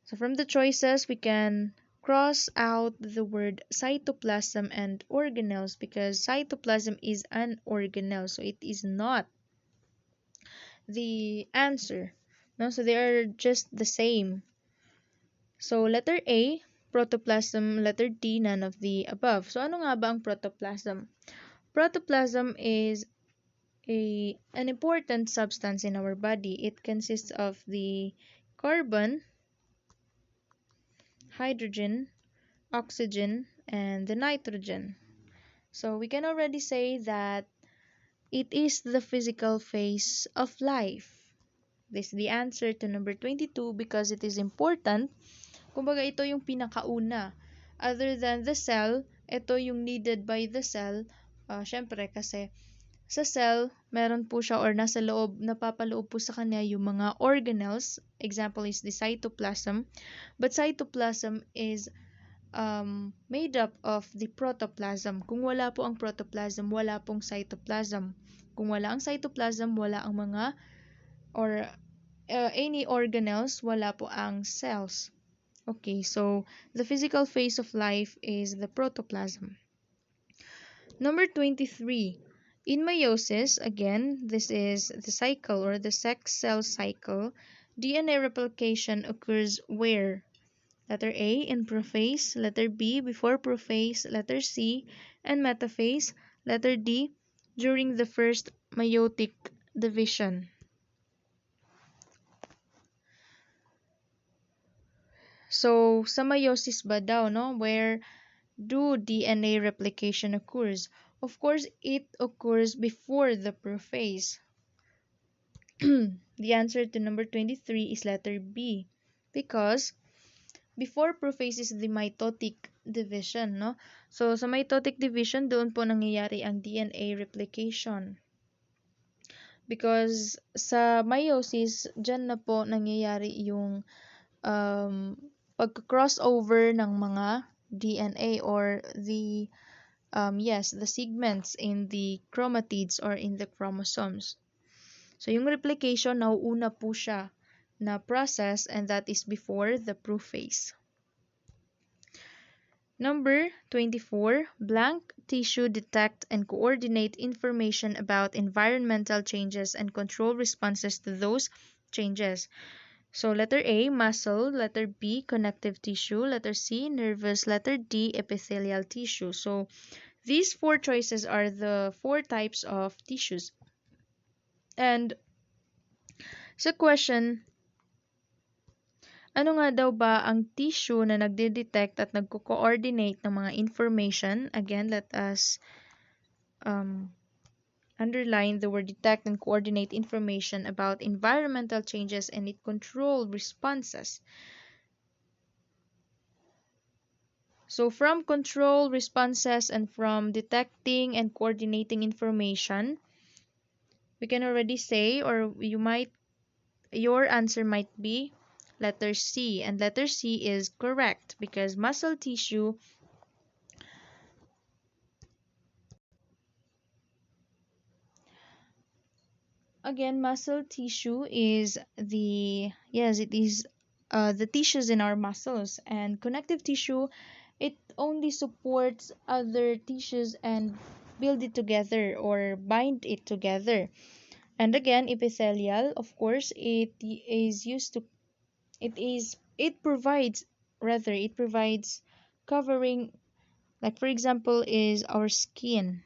So from the choices, we can cross out the word cytoplasm and organelles because cytoplasm is an organelle, so it is not the answer. No, so they are just the same. So letter A, protoplasm, letter D, none of the above. So ano nga ba ang protoplasm? Protoplasm is an important substance in our body. It consists of the carbon, hydrogen, oxygen, and the nitrogen. So we can already say that it is the physical phase of life. This is the answer to number 22 because it is important. Kumbaga ito yung pinakauna. Other than the cell, ito yung needed by the cell. Syempre kasi sa cell, meron po siya or nasa loob, napapaloob po sa kanya yung mga organelles. Example is the cytoplasm. But cytoplasm is made up of the protoplasm. Kung wala po ang protoplasm, wala pong cytoplasm. Kung wala ang cytoplasm, wala ang mga or any organelles, wala po ang cells. Okay, so the physical phase of life is the protoplasm. Number 23. In meiosis, again, this is the cycle or the sex cell cycle. DNA replication occurs where? Letter A, in prophase. Letter B, before prophase. Letter C, and metaphase. Letter D, during the first meiotic division. So, sa meiosis ba daw, no? Where do DNA replication occurs? Of course, it occurs before the prophase. The answer to number 23 is letter B. Because before prophase is the mitotic division, no? So, sa mitotic division, doon po nangyayari ang DNA replication. Because sa meiosis, dyan na po nangyayari yung pagka-crossover ng mga DNA or the the segments in the chromatids or in the chromosomes. So yung replication nauuna po siya na process and that is before the prophase. Number 24, blank tissue detect and coordinate information about environmental changes and control responses to those changes. So letter A, muscle, letter B, connective tissue, letter C, nervous, letter D, epithelial tissue. So these four choices are the four types of tissues. And sa question, ano nga daw ba ang tissue na nagde-detect at nagko-coordinate ng mga information? Again, let us underline the word detect and coordinate information about environmental changes and its control responses. So from control responses and from detecting and coordinating information, we can already say, or your answer might be letter C, and letter C is correct because muscle tissue is the tissues in our muscles, and connective tissue, it only supports other tissues and build it together or bind it together. And again, epithelial, of course, it provides covering, like for example is our skin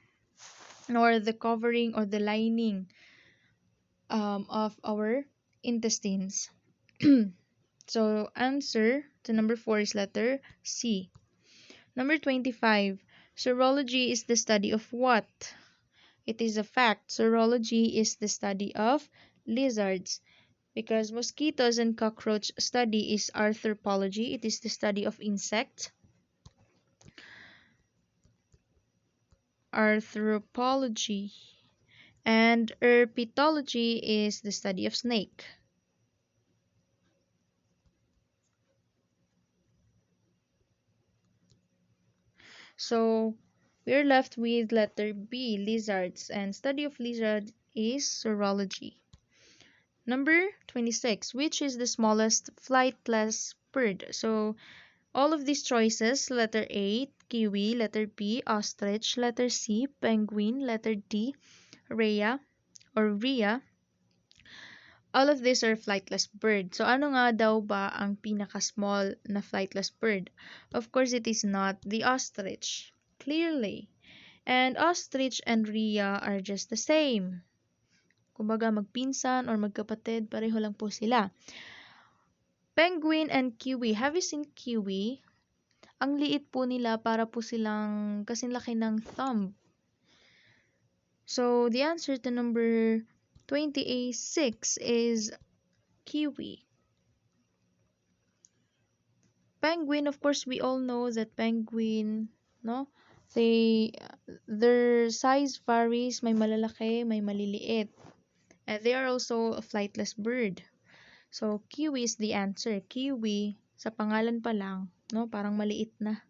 or the covering or the lining of our intestines. So answer to number 4 is letter C. Number 25. Serology is the study of what? It is a fact. Serology is the study of lizards. Because mosquitoes and cockroach study is arthropology. It is the study of insects. Arthropology. And herpetology is the study of snake. So we're left with letter B, lizards, and study of lizard is serology. Number 26, which is the smallest flightless bird? So All of these choices, letter A, kiwi, letter B, ostrich, letter C, penguin, letter D, rhea or rhea, all of these are flightless bird. So ano nga daw ba ang pinaka-small na flightless bird? Of course, it is not the ostrich. Clearly. And ostrich and rhea are just the same. Kumbaga magpinsan or magkapatid, pareho lang po sila. Penguin and kiwi. Have you seen kiwi? Ang liit po nila, para po silang kasing laki ng thumb. So, the answer to number 26 is kiwi. Penguin, of course, we all know that penguin, no? Their size varies, may malalaki, may maliliit. And they are also a flightless bird. So, kiwi is the answer. Kiwi, sa pangalan pa lang, no? Parang maliit na.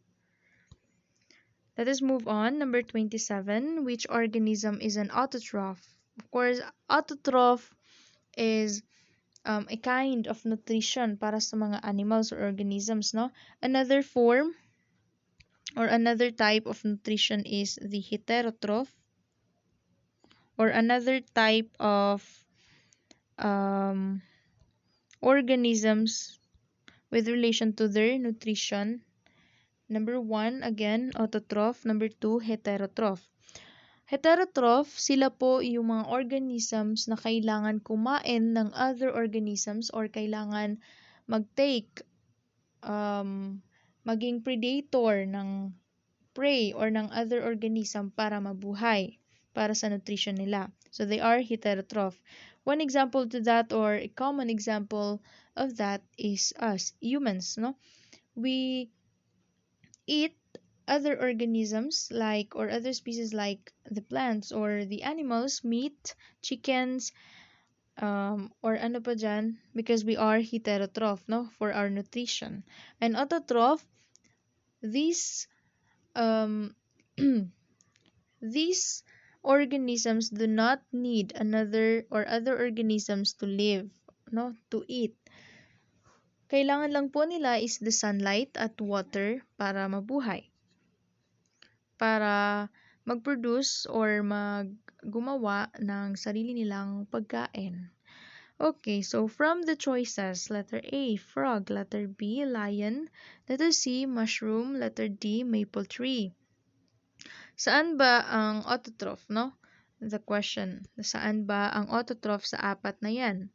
Let us move on. Number 27. Which organism is an autotroph? Of course, autotroph is a kind of nutrition para sa mga animals or organisms, no? Another form or another type of nutrition is the heterotroph, or another type of organisms with relation to their nutrition. Number 1, again, autotroph. Number 2, heterotroph. Heterotroph, sila po yung mga organisms na kailangan kumain ng other organisms or kailangan mag-take, maging predator ng prey or ng other organism para mabuhay, para sa nutrition nila. So, they are heterotroph. One example to that, or a common example of that, is us, humans, no? We eat other organisms like, or other species like the plants or the animals, meat, chickens, or ano pa dyan, because we are heterotroph, no, for our nutrition. And autotroph, these these organisms do not need another or other organisms to live, no, to eat. Kailangan lang po nila is the sunlight at water para mabuhay, para mag-produce or gumawa ng sarili nilang pagkain. Okay, so from the choices, letter A, frog, letter B, lion, letter C, mushroom, letter D, maple tree. Saan ba ang autotroph, no? The question, saan ba ang autotroph sa apat na yan?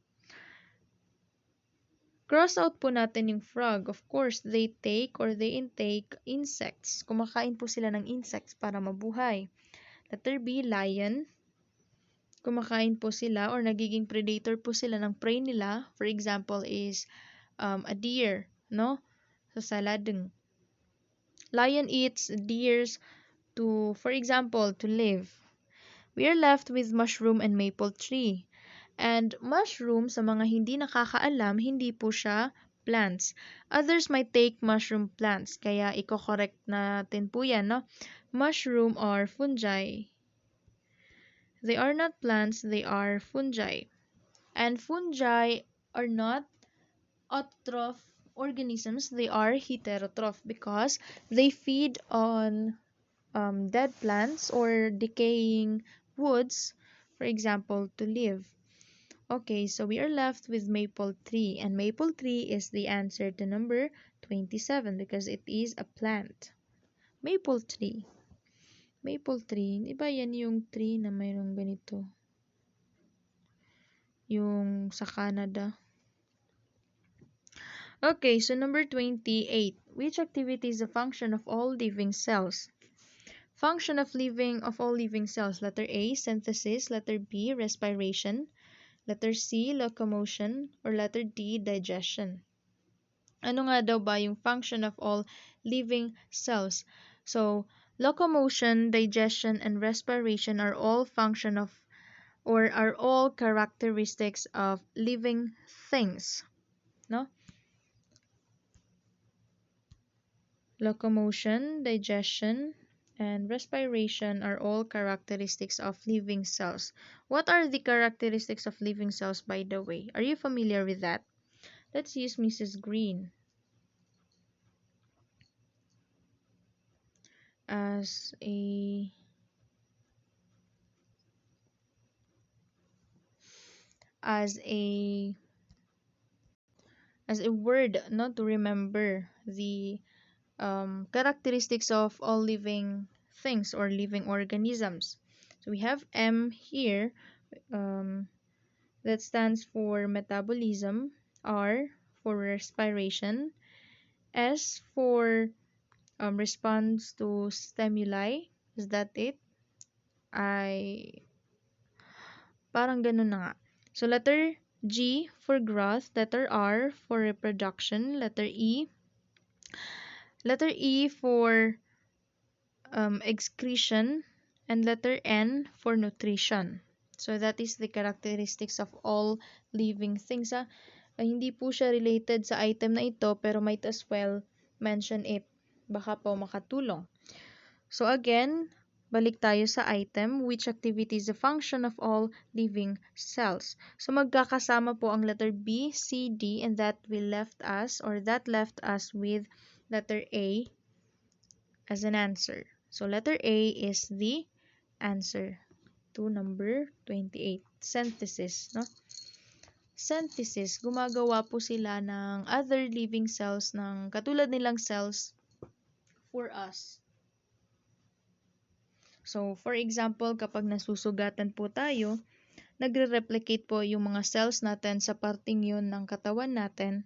Cross out po natin yung frog. Of course, they take or they intake insects. Kumakain po sila ng insects para mabuhay. Letter B, lion. Kumakain po sila or nagiging predator po sila ng prey nila. For example is a deer, no? So, saladeng. Lion eats deers to, for example, to live. We are left with mushroom and maple tree. And mushroom, sa mga hindi nakakaalam, hindi po siya plants. Others might take mushroom plants, kaya i-correct natin po yan, no? Mushroom are fungi. They are not plants, they are fungi. And fungi are not autotroph organisms, they are heterotroph because they feed on dead plants or decaying woods, for example, to live. Okay, so we are left with maple tree, and maple tree is the answer to number 27 because it is a plant. Maple tree. Maple tree, di ba yan yung tree na mayroong ganito? Yung sa Canada. Okay, so number 28. Which activity is a function of all living cells? Function of all living cells. Letter A, synthesis. Letter B, respiration. Letter C, locomotion, or letter D, digestion. Ano nga daw ba yung function of all living cells? So, locomotion, digestion, and respiration are all function of, or are all characteristics of living things. No? Locomotion, digestion, and respiration are all characteristics of living cells. What are the characteristics of living cells, by the way? Are you familiar with that? Let's use Mrs. Green. as a as a as a word not to remember the characteristics of all living things or living organisms. So we have M here, um, that stands for metabolism, R for respiration, S for response to stimuli. Is that it? I Parang ganun na nga. So letter G for growth, letter R for reproduction, letter E for excretion, and letter N for nutrition. So that is the characteristics of all living things. Hindi po siya related sa item na ito pero might as well mention it. Baka po makatulong. So again, balik tayo sa item, which activity is the function of all living cells. So magkakasama po ang letter B, C, D, and that left us with letter A as an answer. So letter A is the answer to number 28. Synthesis, no? Synthesis, gumagawa po sila ng other living cells ng katulad nilang cells for us. So, for example, kapag nasusugatan po tayo, nagre-replicate po yung mga cells natin sa parting yun ng katawan natin.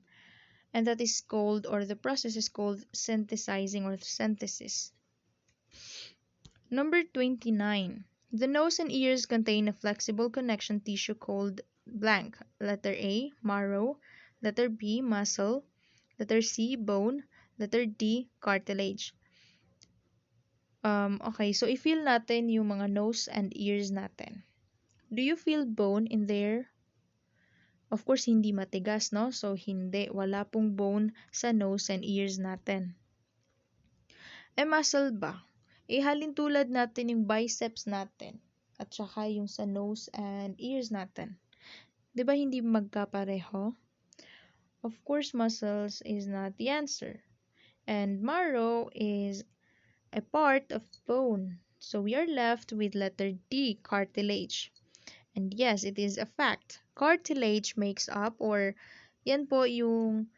And that is called, or the process is called synthesizing or synthesis. Number 29. The nose and ears contain a flexible connection tissue called blank. Letter A, marrow. Letter B, muscle. Letter C, bone. Letter D, cartilage. Okay, so i-feel natin yung mga nose and ears natin. Do you feel bone in there? Of course, hindi matigas, no? So, hindi. Wala pong bone sa nose and ears natin. Muscle ba? Halin tulad natin yung biceps natin at saka yung sa nose and ears natin. Di ba hindi magkapareho? Of course, muscles is not the answer. And marrow is a part of bone. So we are left with letter D, cartilage. And yes, it is a fact. Cartilage makes up, or yan po yung,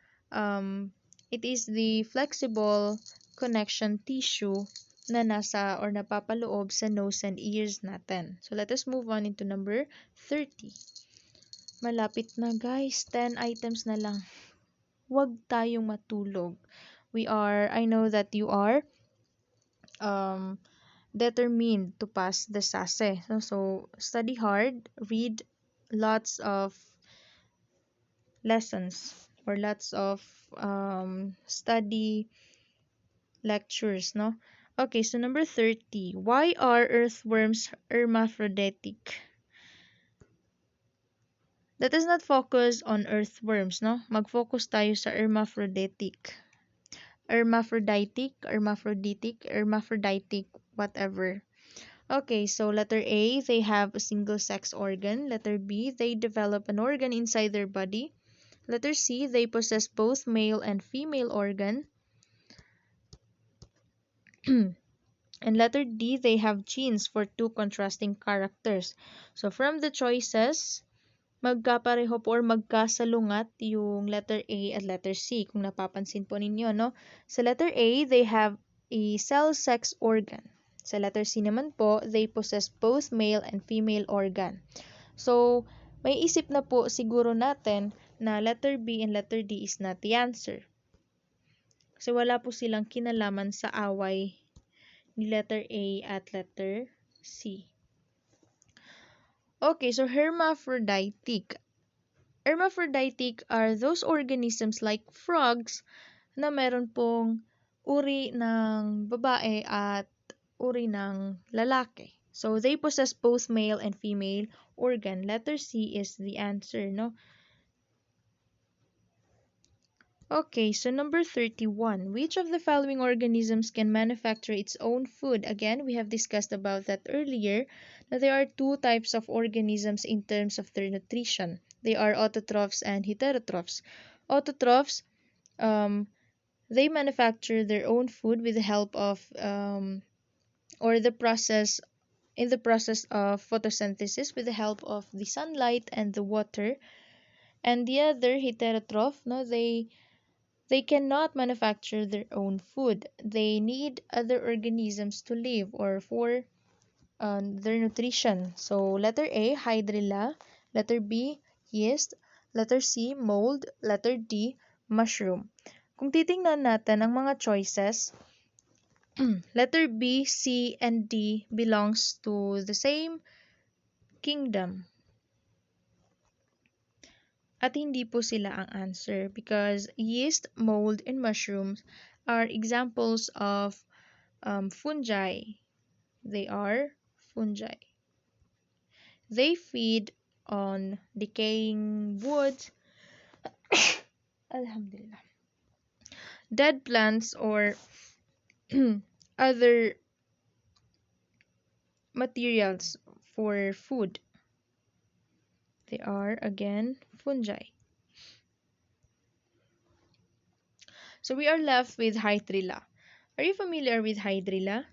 it is the flexible connection tissue na nasa or napapaloob sa nose and ears natin. So let us move on into number 30. Malapit na guys, 10 items na lang. Huwag tayong matulog. I know that you are determined to pass the SASE. So study hard, read lots of lessons or lots of study lectures, no? Okay, so number 30. Why are earthworms hermaphroditic? Let us not focus on earthworms, no? Mag-focus tayo sa hermaphroditic. Hermaphroditic, whatever. Okay, so letter A, they have a single sex organ. Letter B, they develop an organ inside their body. Letter C, they possess both male and female organ. And letter D, they have genes for two contrasting characters. So from the choices, magkapareho po or magkasalungat yung letter A at letter C, kung napapansin po ninyo, no? Sa letter A, they have a cell sex organ. Sa letter C naman po, they possess both male and female organ. So, may isip na po siguro natin na letter B and letter D is not the answer. Kasi wala po silang kinalaman sa away ni letter A at letter C. Okay, so hermaphroditic. Hermaphroditic are those organisms like frogs na meron pong uri ng babae at uri ng lalaki. So, they possess both male and female organ. Letter C is the answer, no? Okay, so number 31. Which of the following organisms can manufacture its own food? Again, we have discussed about that earlier. Now, there are two types of organisms in terms of their nutrition. They are autotrophs and heterotrophs. Autotrophs, they manufacture their own food with the help of or the process in the process of photosynthesis with the help of the sunlight and the water. And the other heterotroph, no, they cannot manufacture their own food. They need other organisms to live or for their nutrition. So letter A, hydrilla. Letter B, yeast. Letter C, mold. Letter D, mushroom. Kung titingnan natin ang mga choices, letter B, C, and D belongs to the same kingdom. At hindi po sila ang answer because yeast, mold, and mushrooms are examples of fungi. They are fungi. They feed on decaying wood, alhamdulillah, dead plants, or other materials for food. They are again fungi. So we are left with hydrilla. Are you familiar with hydrilla?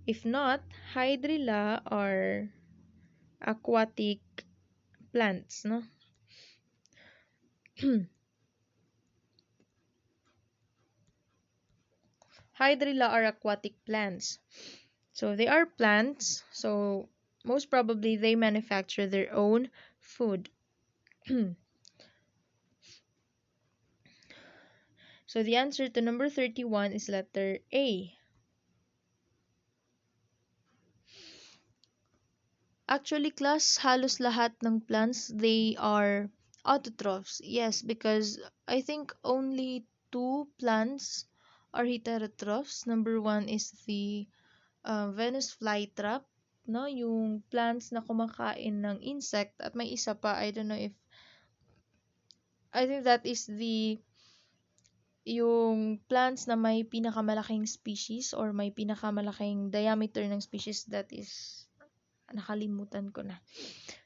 If not, hydrilla are aquatic plants, no? Hydrilla are aquatic plants. So they are plants, so most probably they manufacture their own food. So the answer to number 31 is letter A. Actually, class, halos lahat ng plants, they are autotrophs. Yes, because I think only two plants are heterotrophs. Number one is the Venus flytrap, no? Yung plants na kumakain ng insect, at may isa pa, I don't know if, I think that is yung plants na may pinakamalaking species or may pinakamalaking diameter ng species, that is, nakalimutan ko na.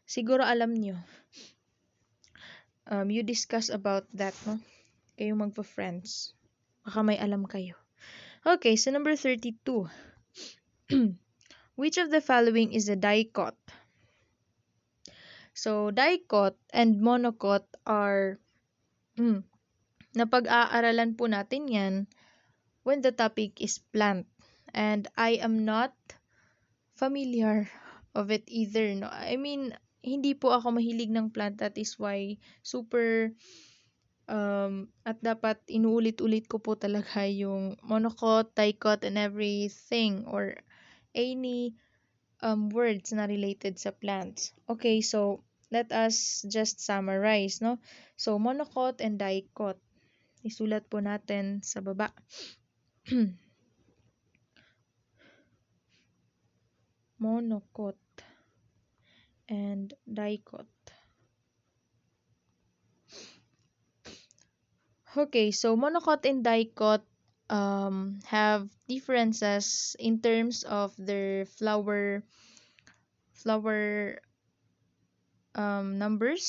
Siguro alam nyo. You discuss about that, no? Kayong magpa-friends. Baka may alam kayo. Okay, so number 32. Which of the following is a dicot? So, dicot and monocot are napag-aaralan po natin yan when the topic is plant. And I am not familiar of it either, no? I mean, hindi po ako mahilig ng plant. That is why super at dapat inuulit-ulit ko po talaga yung monocot, dicot, and everything or any words na related sa plants. Okay, so let us just summarize, no? So monocot and dicot. Isulat po natin sa baba. Monocot and dicot. Okay, so monocot and dicot have differences in terms of their flower numbers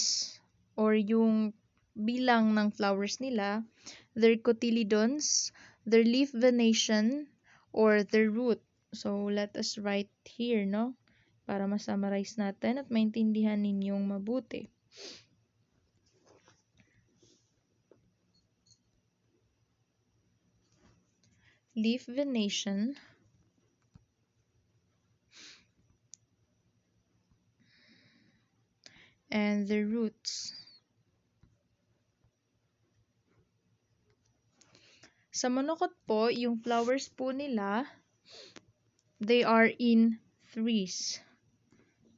or yung bilang ng flowers nila, their cotyledons, their leaf venation, or their root. So, let us write here, no? Para ma-summarize natin at maintindihan ninyong mabuti. Leaf venation, and the roots. Sa monocot po, yung flowers po nila, they are in threes.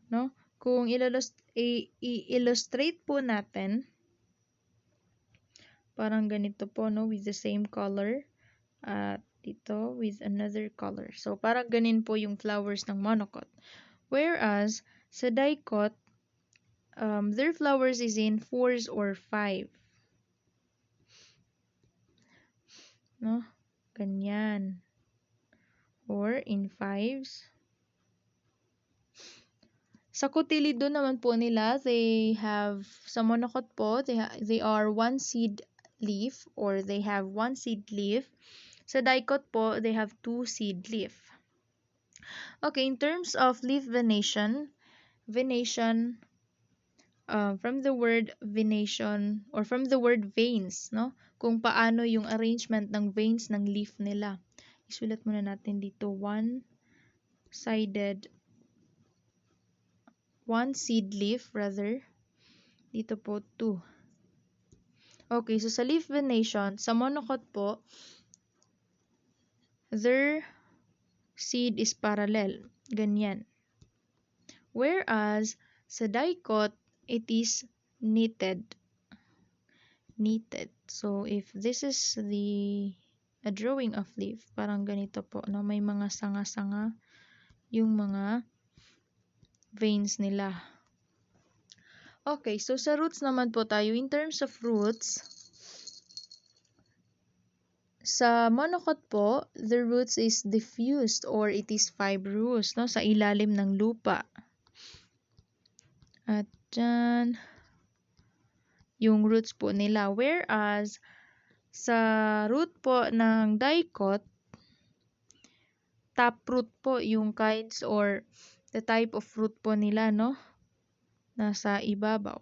No? Kung i-illustrate po natin, parang ganito po, no? With the same color. At dito, with another color. So, parang ganin po yung flowers ng monocot. Whereas, sa dicot, their flowers is in 4s or 5. No? Ganyan. Or in 5s. Sa cotyledon naman po nila, they have, sa monocot po, they are one seed leaf or they have one seed leaf. Sa dicot po, they have two seed leaf. Okay, in terms of leaf venation, venation from the word venation or from the word veins, no? Kung paano yung arrangement ng veins ng leaf nila. Isulat muna natin dito, one seed leaf rather. Dito po 2. Okay, so sa leaf venation, sa monocot po, their seed is parallel. Ganyan. Whereas, sa dicot, it is knitted. Knitted. So, if this is a drawing of leaf, parang ganito po, no? May mga sanga-sanga yung mga veins nila. Okay, so sa roots naman po tayo. In terms of roots, sa monocot po, the roots is diffused or it is fibrous, no? Sa ilalim ng lupa. At dyan, yung roots po nila. Whereas, sa root po ng dicot, taproot po yung kinds or the type of root po nila, no? Nasa ibabaw.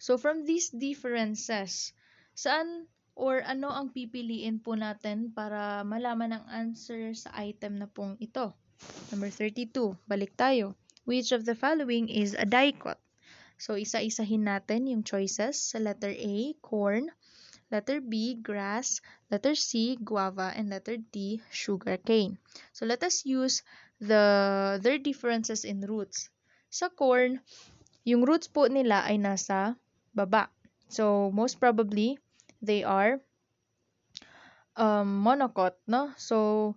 So, from these differences, saan or ano ang pipiliin po natin para malaman ang answer sa item na pong ito? Number 32, balik tayo. Which of the following is a dicot? So, isa-isahin natin yung choices. Sa letter A, corn. Letter B, grass. Letter C, guava. And letter D, sugarcane. So, let us use their differences in roots. Sa corn, yung roots po nila ay nasa baba. So, most probably, they are monocot, no? So,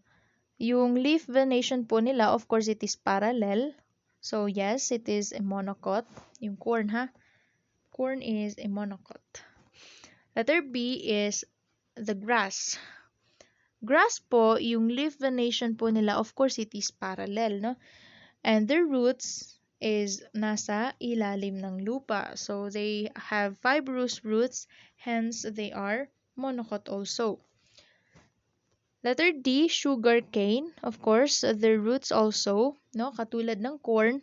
yung leaf venation po nila, of course, it is parallel. So, yes, it is a monocot. Yung corn, ha? Corn is a monocot. Letter B is the grass. Grass po, yung leaf venation po nila, of course, it is parallel, no? And their roots is nasa ilalim ng lupa. So, they have fibrous roots, hence they are monocot also. Letter D, sugarcane. Of course, their roots also, no? Katulad ng corn,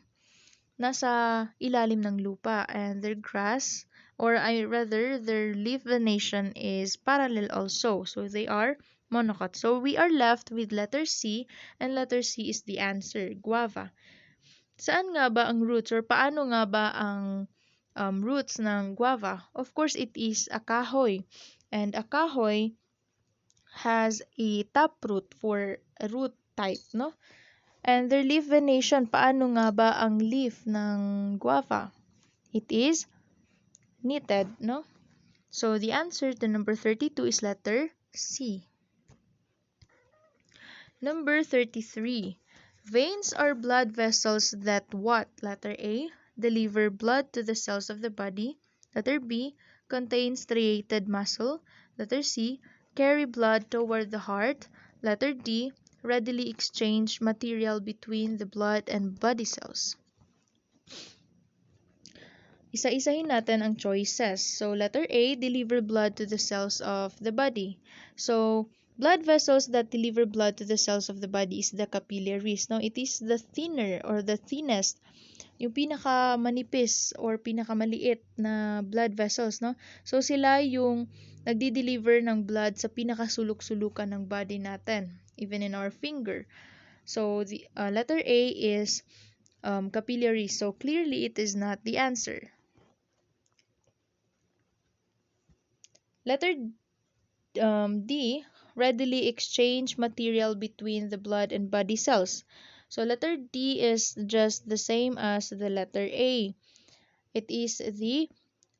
nasa ilalim ng lupa. And their grass, or their leaf venation is parallel also. So, they are monocot. So, we are left with letter C, and letter C is the answer, guava. Saan nga ba ang roots or paano nga ba ang roots ng guava? Of course, it is a kahoy. And a kahoy has a taproot for a root type, no? And their leaf venation, paano nga ba ang leaf ng guava? It is knitted, no? So, the answer to number 32 is letter C. Number 33. Veins are blood vessels that what? Letter A, deliver blood to the cells of the body. Letter B, contain striated muscle. Letter C, carry blood toward the heart. Letter D, readily exchange material between the blood and body cells. Isa-isahin natin ang choices. So, letter A, deliver blood to the cells of the body. So, blood vessels that deliver blood to the cells of the body is the capillaries. No? It is the thinner or the thinnest, yung pinakamanipis or pinakamaliit na blood vessels. No? So, sila yung nagdi-deliver ng blood sa pinakasulok-sulukan ng body natin, even in our finger. So, the letter A is capillaries. So, clearly, it is not the answer. Letter D, readily exchange material between the blood and body cells. So, letter D is just the same as the letter A. It is the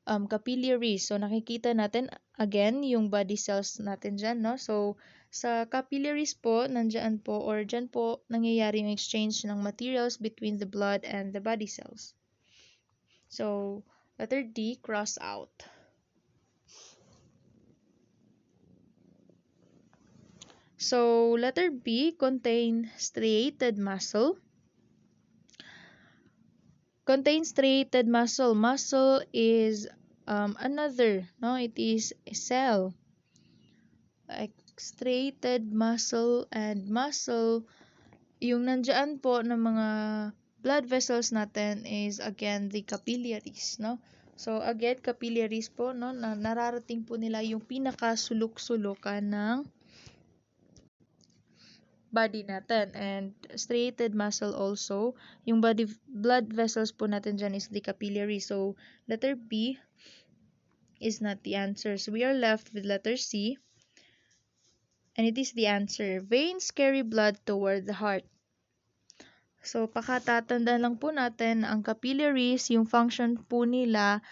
capillaries. So, nakikita natin again yung body cells natin dyan, no? So, sa capillaries po, nandyan po or dyan po nangyayari yung exchange ng materials between the blood and the body cells. So, letter D, cross out. So, letter B, contain striated muscle. Contain striated muscle. Muscle is another, no? It is a cell. Like striated muscle and muscle, yung nandiyan po ng mga blood vessels natin is again the capillaries, no? So again, capillaries po, no, na nararating po nila yung pinakasulok-sulukan ng body natin. And striated muscle also, yung blood vessels po natin dyan is the capillary. So letter B is not the answer. So we are left with letter C. And it is the answer. Veins carry blood toward the heart. So, pakatatandaan lang po natin na ang capillaries, yung function po nila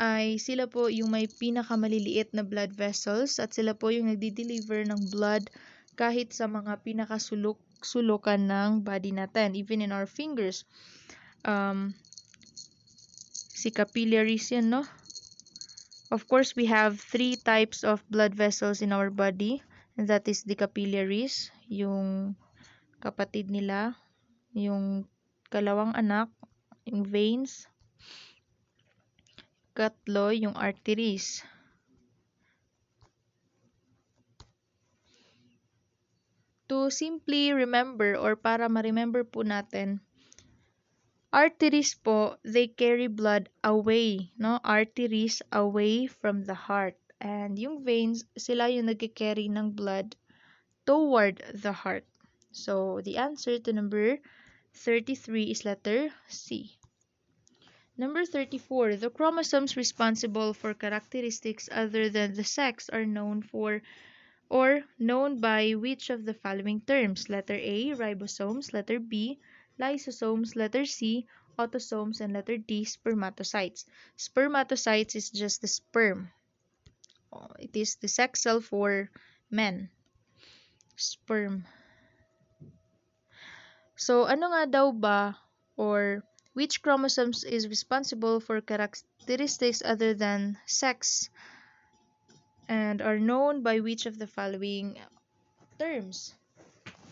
ay sila po yung may pinakamaliliit na blood vessels at sila po yung nagdi-deliver ng blood kahit sa mga pinakasulok-sulukan ng body natin, even in our fingers. Si capillaries yan, no? Of course, we have 3 types of blood vessels in our body, and that is the capillaries, yung kapatid nila, yung kalawang anak, yung veins, katlo, yung arteries. To simply remember or para ma-remember po natin, arteries po, they carry blood away, no? Arteries away from the heart. And yung veins, sila yung nagki-carry ng blood toward the heart. So, the answer to number 33 is letter C. Number 34, the chromosomes responsible for characteristics other than the sex are known for or known by which of the following terms? Letter A, ribosomes, letter B, lysosomes, letter C, autosomes, and letter D, spermatocytes. Spermatocytes is just the sperm. It is the sex cell for men. Sperm. So, ano nga daw ba or which chromosomes is responsible for characteristics other than sex and are known by which of the following terms?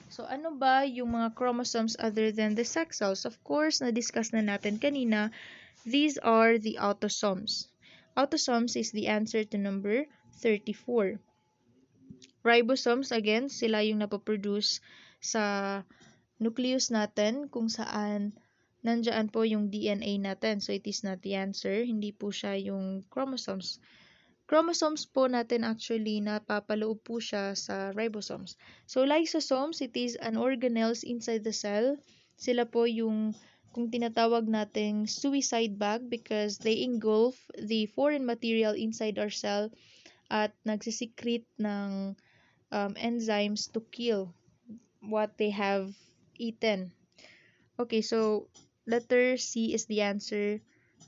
So, ano ba yung mga chromosomes other than the sex cells? Of course, na-discuss na natin kanina, these are the autosomes. Autosomes is the answer to number 34. Ribosomes, again, sila yung napoproduce sa nucleus natin kung saan nandyan po yung DNA natin. So, it is not the answer. Hindi po siya yung chromosomes. Chromosomes po natin actually napapaloob po siya sa ribosomes. So, lysosomes, it is an organelles inside the cell. Sila po yung kung tinatawag nating suicide bag because they engulf the foreign material inside our cell at nagsisecrete ng enzymes to kill what they have eaten. Okay, so letter C is the answer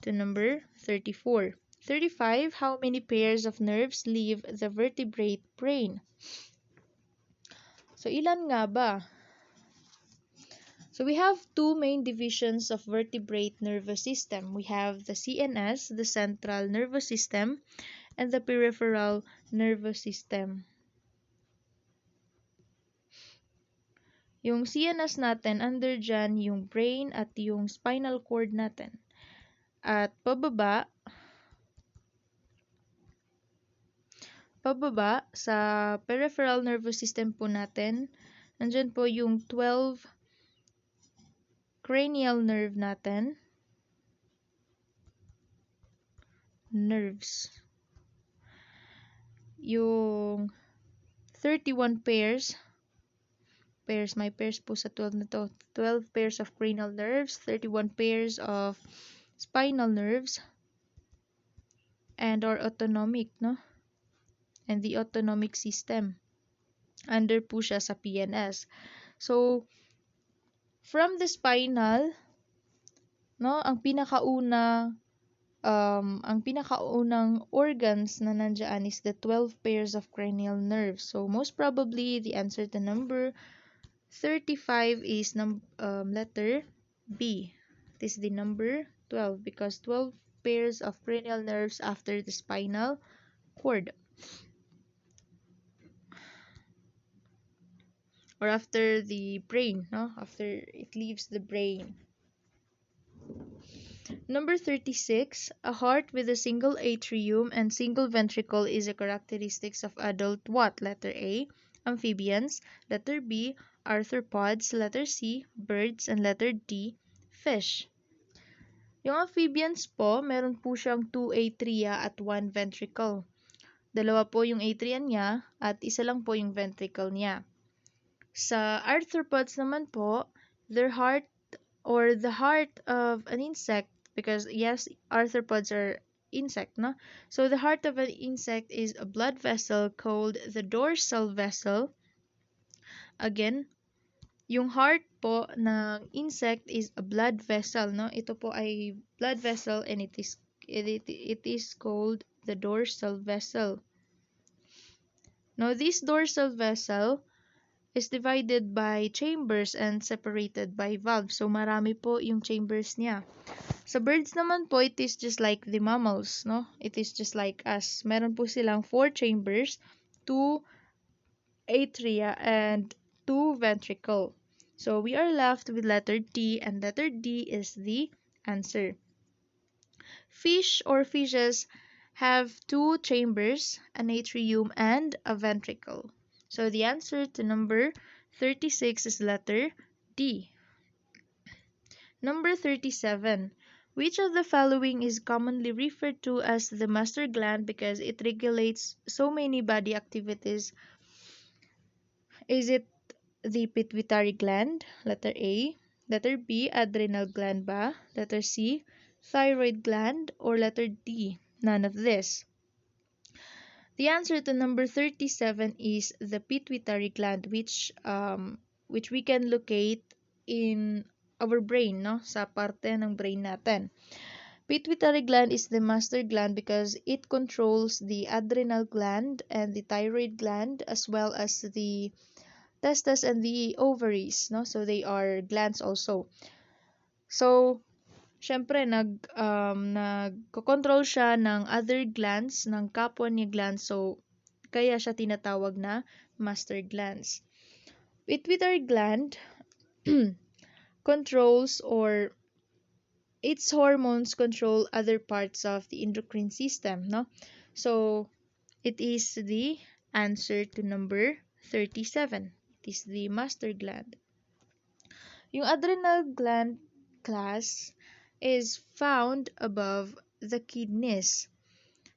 to number 34. 35. How many pairs of nerves leave the vertebrate brain? So, ilan nga ba? So, we have 2 main divisions of vertebrate nervous system. We have the CNS, the central nervous system, and the peripheral nervous system. Yung CNS natin, under dyan yung brain at yung spinal cord natin. At pababa sa peripheral nervous system po natin, nandyan po yung 12 cranial nerve natin. Nerves. Yung 31 pairs. May pairs po sa 12 na to. 12 pairs of cranial nerves, 31 pairs of spinal nerves, and our autonomic, no? And the autonomic system. Under po siya sa PNS. So, from the spinal, no, ang pinakaunang organs na nandiyan is the 12 pairs of cranial nerves. So, most probably, the answer to number 35 is letter B. This is the number 12 because 12 pairs of cranial nerves after the spinal cord. Or after the brain, no? After it leaves the brain. Number 36, a heart with a single atrium and single ventricle is a characteristic of adult what? Letter A, amphibians, letter B, arthropods, letter C, birds, and letter D, fish. Yung amphibians po, meron po siyang 2 atria at 1 ventricle. Dalawa po yung atria niya at isa lang po yung ventricle niya. Sa arthropods naman po, their heart or the heart of an insect, because yes, arthropods are insect, no? So the heart of an insect is a blood vessel called the dorsal vessel. Again, yung heart po ng insect is a blood vessel, no? Ito po ay blood vessel and it is called the dorsal vessel. Now, this dorsal vessel is divided by chambers and separated by valves. So, marami po yung chambers niya. Sa birds naman po, it is just like the mammals, no? It is just like us. Meron po silang 4 chambers, 2 atria, and 2 ventricle. So, we are left with letter D, and letter D is the answer. Fish or fishes have 2 chambers, an atrium, and a ventricle. So, the answer to number 36 is letter D. Number 37. Which of the following is commonly referred to as the master gland because it regulates so many body activities? Is it the pituitary gland? Letter A. Letter B, adrenal gland ba? Letter C, thyroid gland? Or letter D, none of this? The answer to number 37 is the pituitary gland, which we can locate in our brain, no? Sa parte ng brain natin. Pituitary gland is the master gland because it controls the adrenal gland and the thyroid gland as well as the testes and the ovaries, no? So they are glands also. So syempre nagko-control siya ng other glands, ng kapwa niya glands. So kaya siya tinatawag na master glands. Pituitary gland controls or its hormones control other parts of the endocrine system, no? So it is the answer to number 37. It is the master gland. Yung adrenal gland class is found above the kidneys.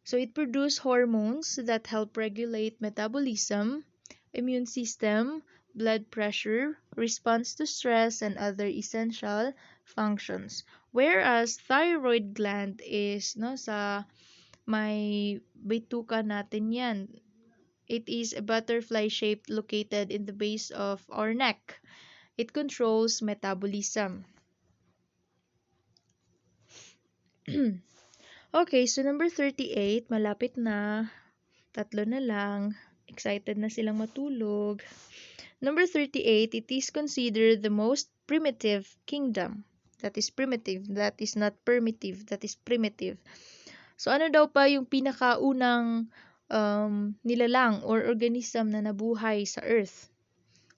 So it produces hormones that help regulate metabolism, immune system, blood pressure, response to stress, and other essential functions. Whereas thyroid gland is no sa may bituka natin yan. It is a butterfly shape located in the base of our neck. It controls metabolism. Okay, so number 38, malapit na. Tatlo na lang. Excited na silang matulog. Number 38, it is considered the most primitive kingdom. That is primitive. That is not primitive. That is primitive. So, ano daw pa yung pinakaunang nilalang or organism na nabuhay sa Earth?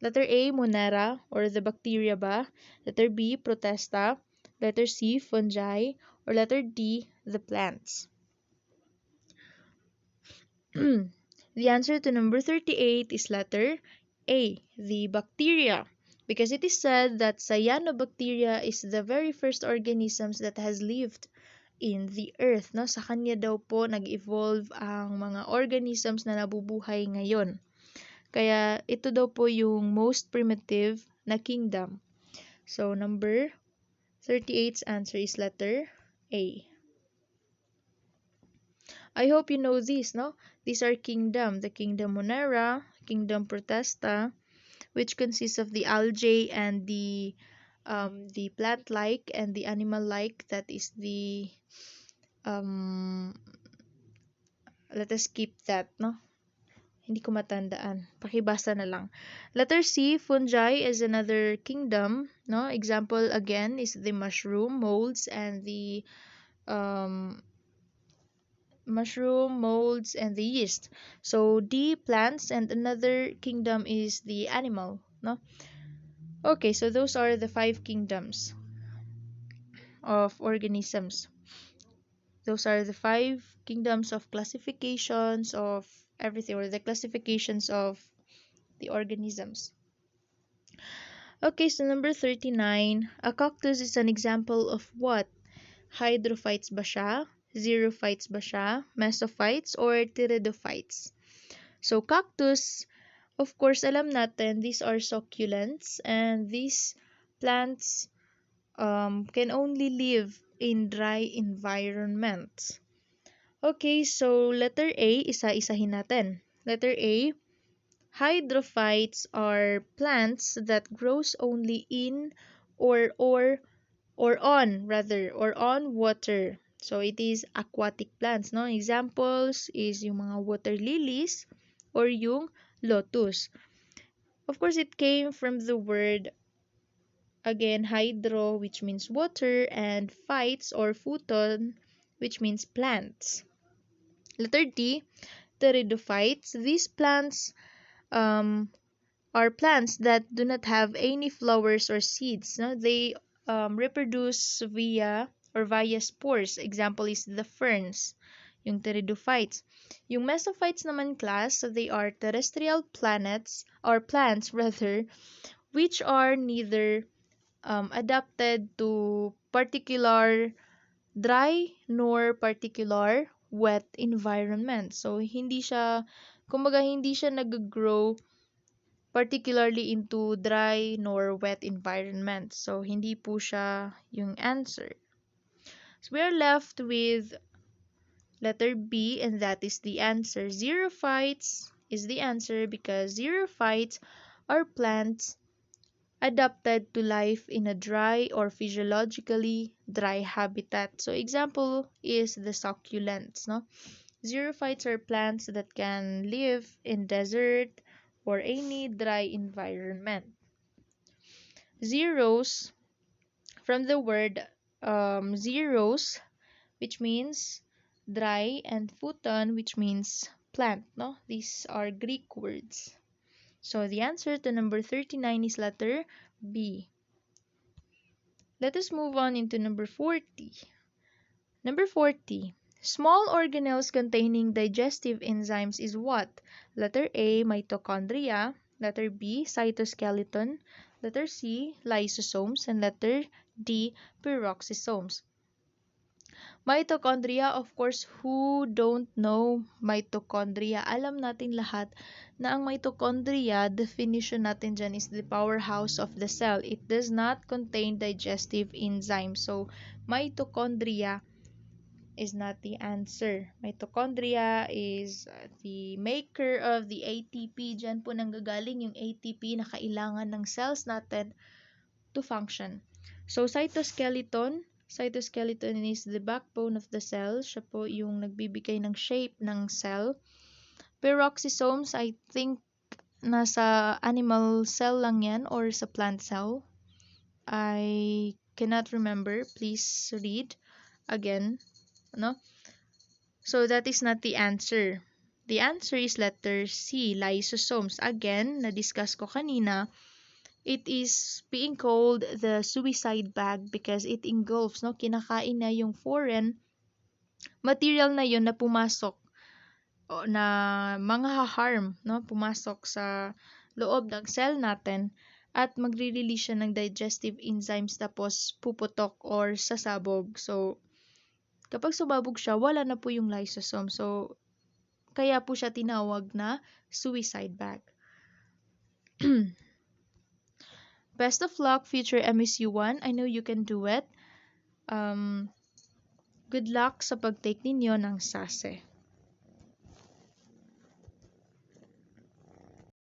Letter A, Monera or the bacteria ba? Letter B, Protesta. Letter C, fungi. Or letter D, the plants. The answer to number 38 is letter A, the bacteria. Because it is said that cyanobacteria is the very first organisms that has lived in the earth. No? Sa kanya daw po nag-evolve ang mga organisms na nabubuhay ngayon. Kaya ito daw po yung most primitive na kingdom. So number 38's answer is letter A. I hope you know these, no? These are kingdom. The kingdom Monera, kingdom Protesta, which consists of the algae and the plant-like and the animal-like. That is the let us skip that, no? Hindi ko matandaan. Pakibasa na lang. Letter C, fungi is another kingdom, no? Example again is the mushroom, molds, and the yeast. So D, plants, and another kingdom is the animal, no? Okay, so those are the 5 kingdoms of organisms. Those are the 5 kingdoms of classifications of everything, or the classifications of the organisms. Okay, so number 39, a cactus is an example of what? Hydrophytes ba siya? Xerophytes ba siya? Mesophytes or pteridophytes? So cactus, of course, alam natin, these are succulents and these plants can only live in dry environments. Okay, so letter A, isa-isahin natin. Letter A, hydrophytes are plants that grows only in or on water. So it is aquatic plants, no? Examples is yung mga water lilies or yung lotus. Of course, it came from the word again hydro, which means water, and phytes or phuton, which means plants. Letter D, pteridophytes. These plants um, are plants that do not have any flowers or seeds. No? They reproduce via spores. Example is the ferns, yung pteridophytes. Yung mesophytes naman class, so they are terrestrial planets or plants rather, which are neither adapted to particular dry nor particular wet environment. So hindi siya nag-grow particularly into dry nor wet environment. So, hindi po siya yung answer. So, we are left with letter B and that is the answer. Xerophytes is the answer because xerophytes are plants adapted to life in a dry or physiologically dry habitat. So, example is the succulents, no? Xerophytes are plants that can live in desert or any dry environment. Zeros, from the word zeros, which means dry, and phuton, which means plant. No, these are Greek words. So the answer to number 39 is letter B. Let us move on into number 40. Number 40. Small organelles containing digestive enzymes is what? Letter A, mitochondria. Letter B, cytoskeleton. Letter C, lysosomes. And letter D, peroxisomes. Mitochondria, of course, who don't know mitochondria? Alam natin lahat na ang mitochondria, definition natin dyan is the powerhouse of the cell. It does not contain digestive enzymes. So, mitochondria is not the answer. Mitochondria is the maker of the ATP. Diyan po nanggagaling yung ATP na kailangan ng cells natin to function. So, cytoskeleton is the backbone of the cell. Siya po yung nagbibigay ng shape ng cell. Peroxisomes, I think nasa animal cell lang yan or sa plant cell. I cannot remember. Please read again. No? So that is not the answer. The answer is letter C, lysosomes. Again, na-discuss ko kanina, it is being called the suicide bag because it engulfs, no? Kinakain na yung foreign material na yun na pumasok na mga harm, no? Pumasok sa loob ng cell natin at magre-release siya ng digestive enzymes tapos puputok or sasabog. So, kapag sumabog siya, wala na po yung lysosome. So, kaya po siya tinawag na suicide bag. Best of luck, future MSU1. I know you can do it. Good luck sa pag-take ninyo ng SASE.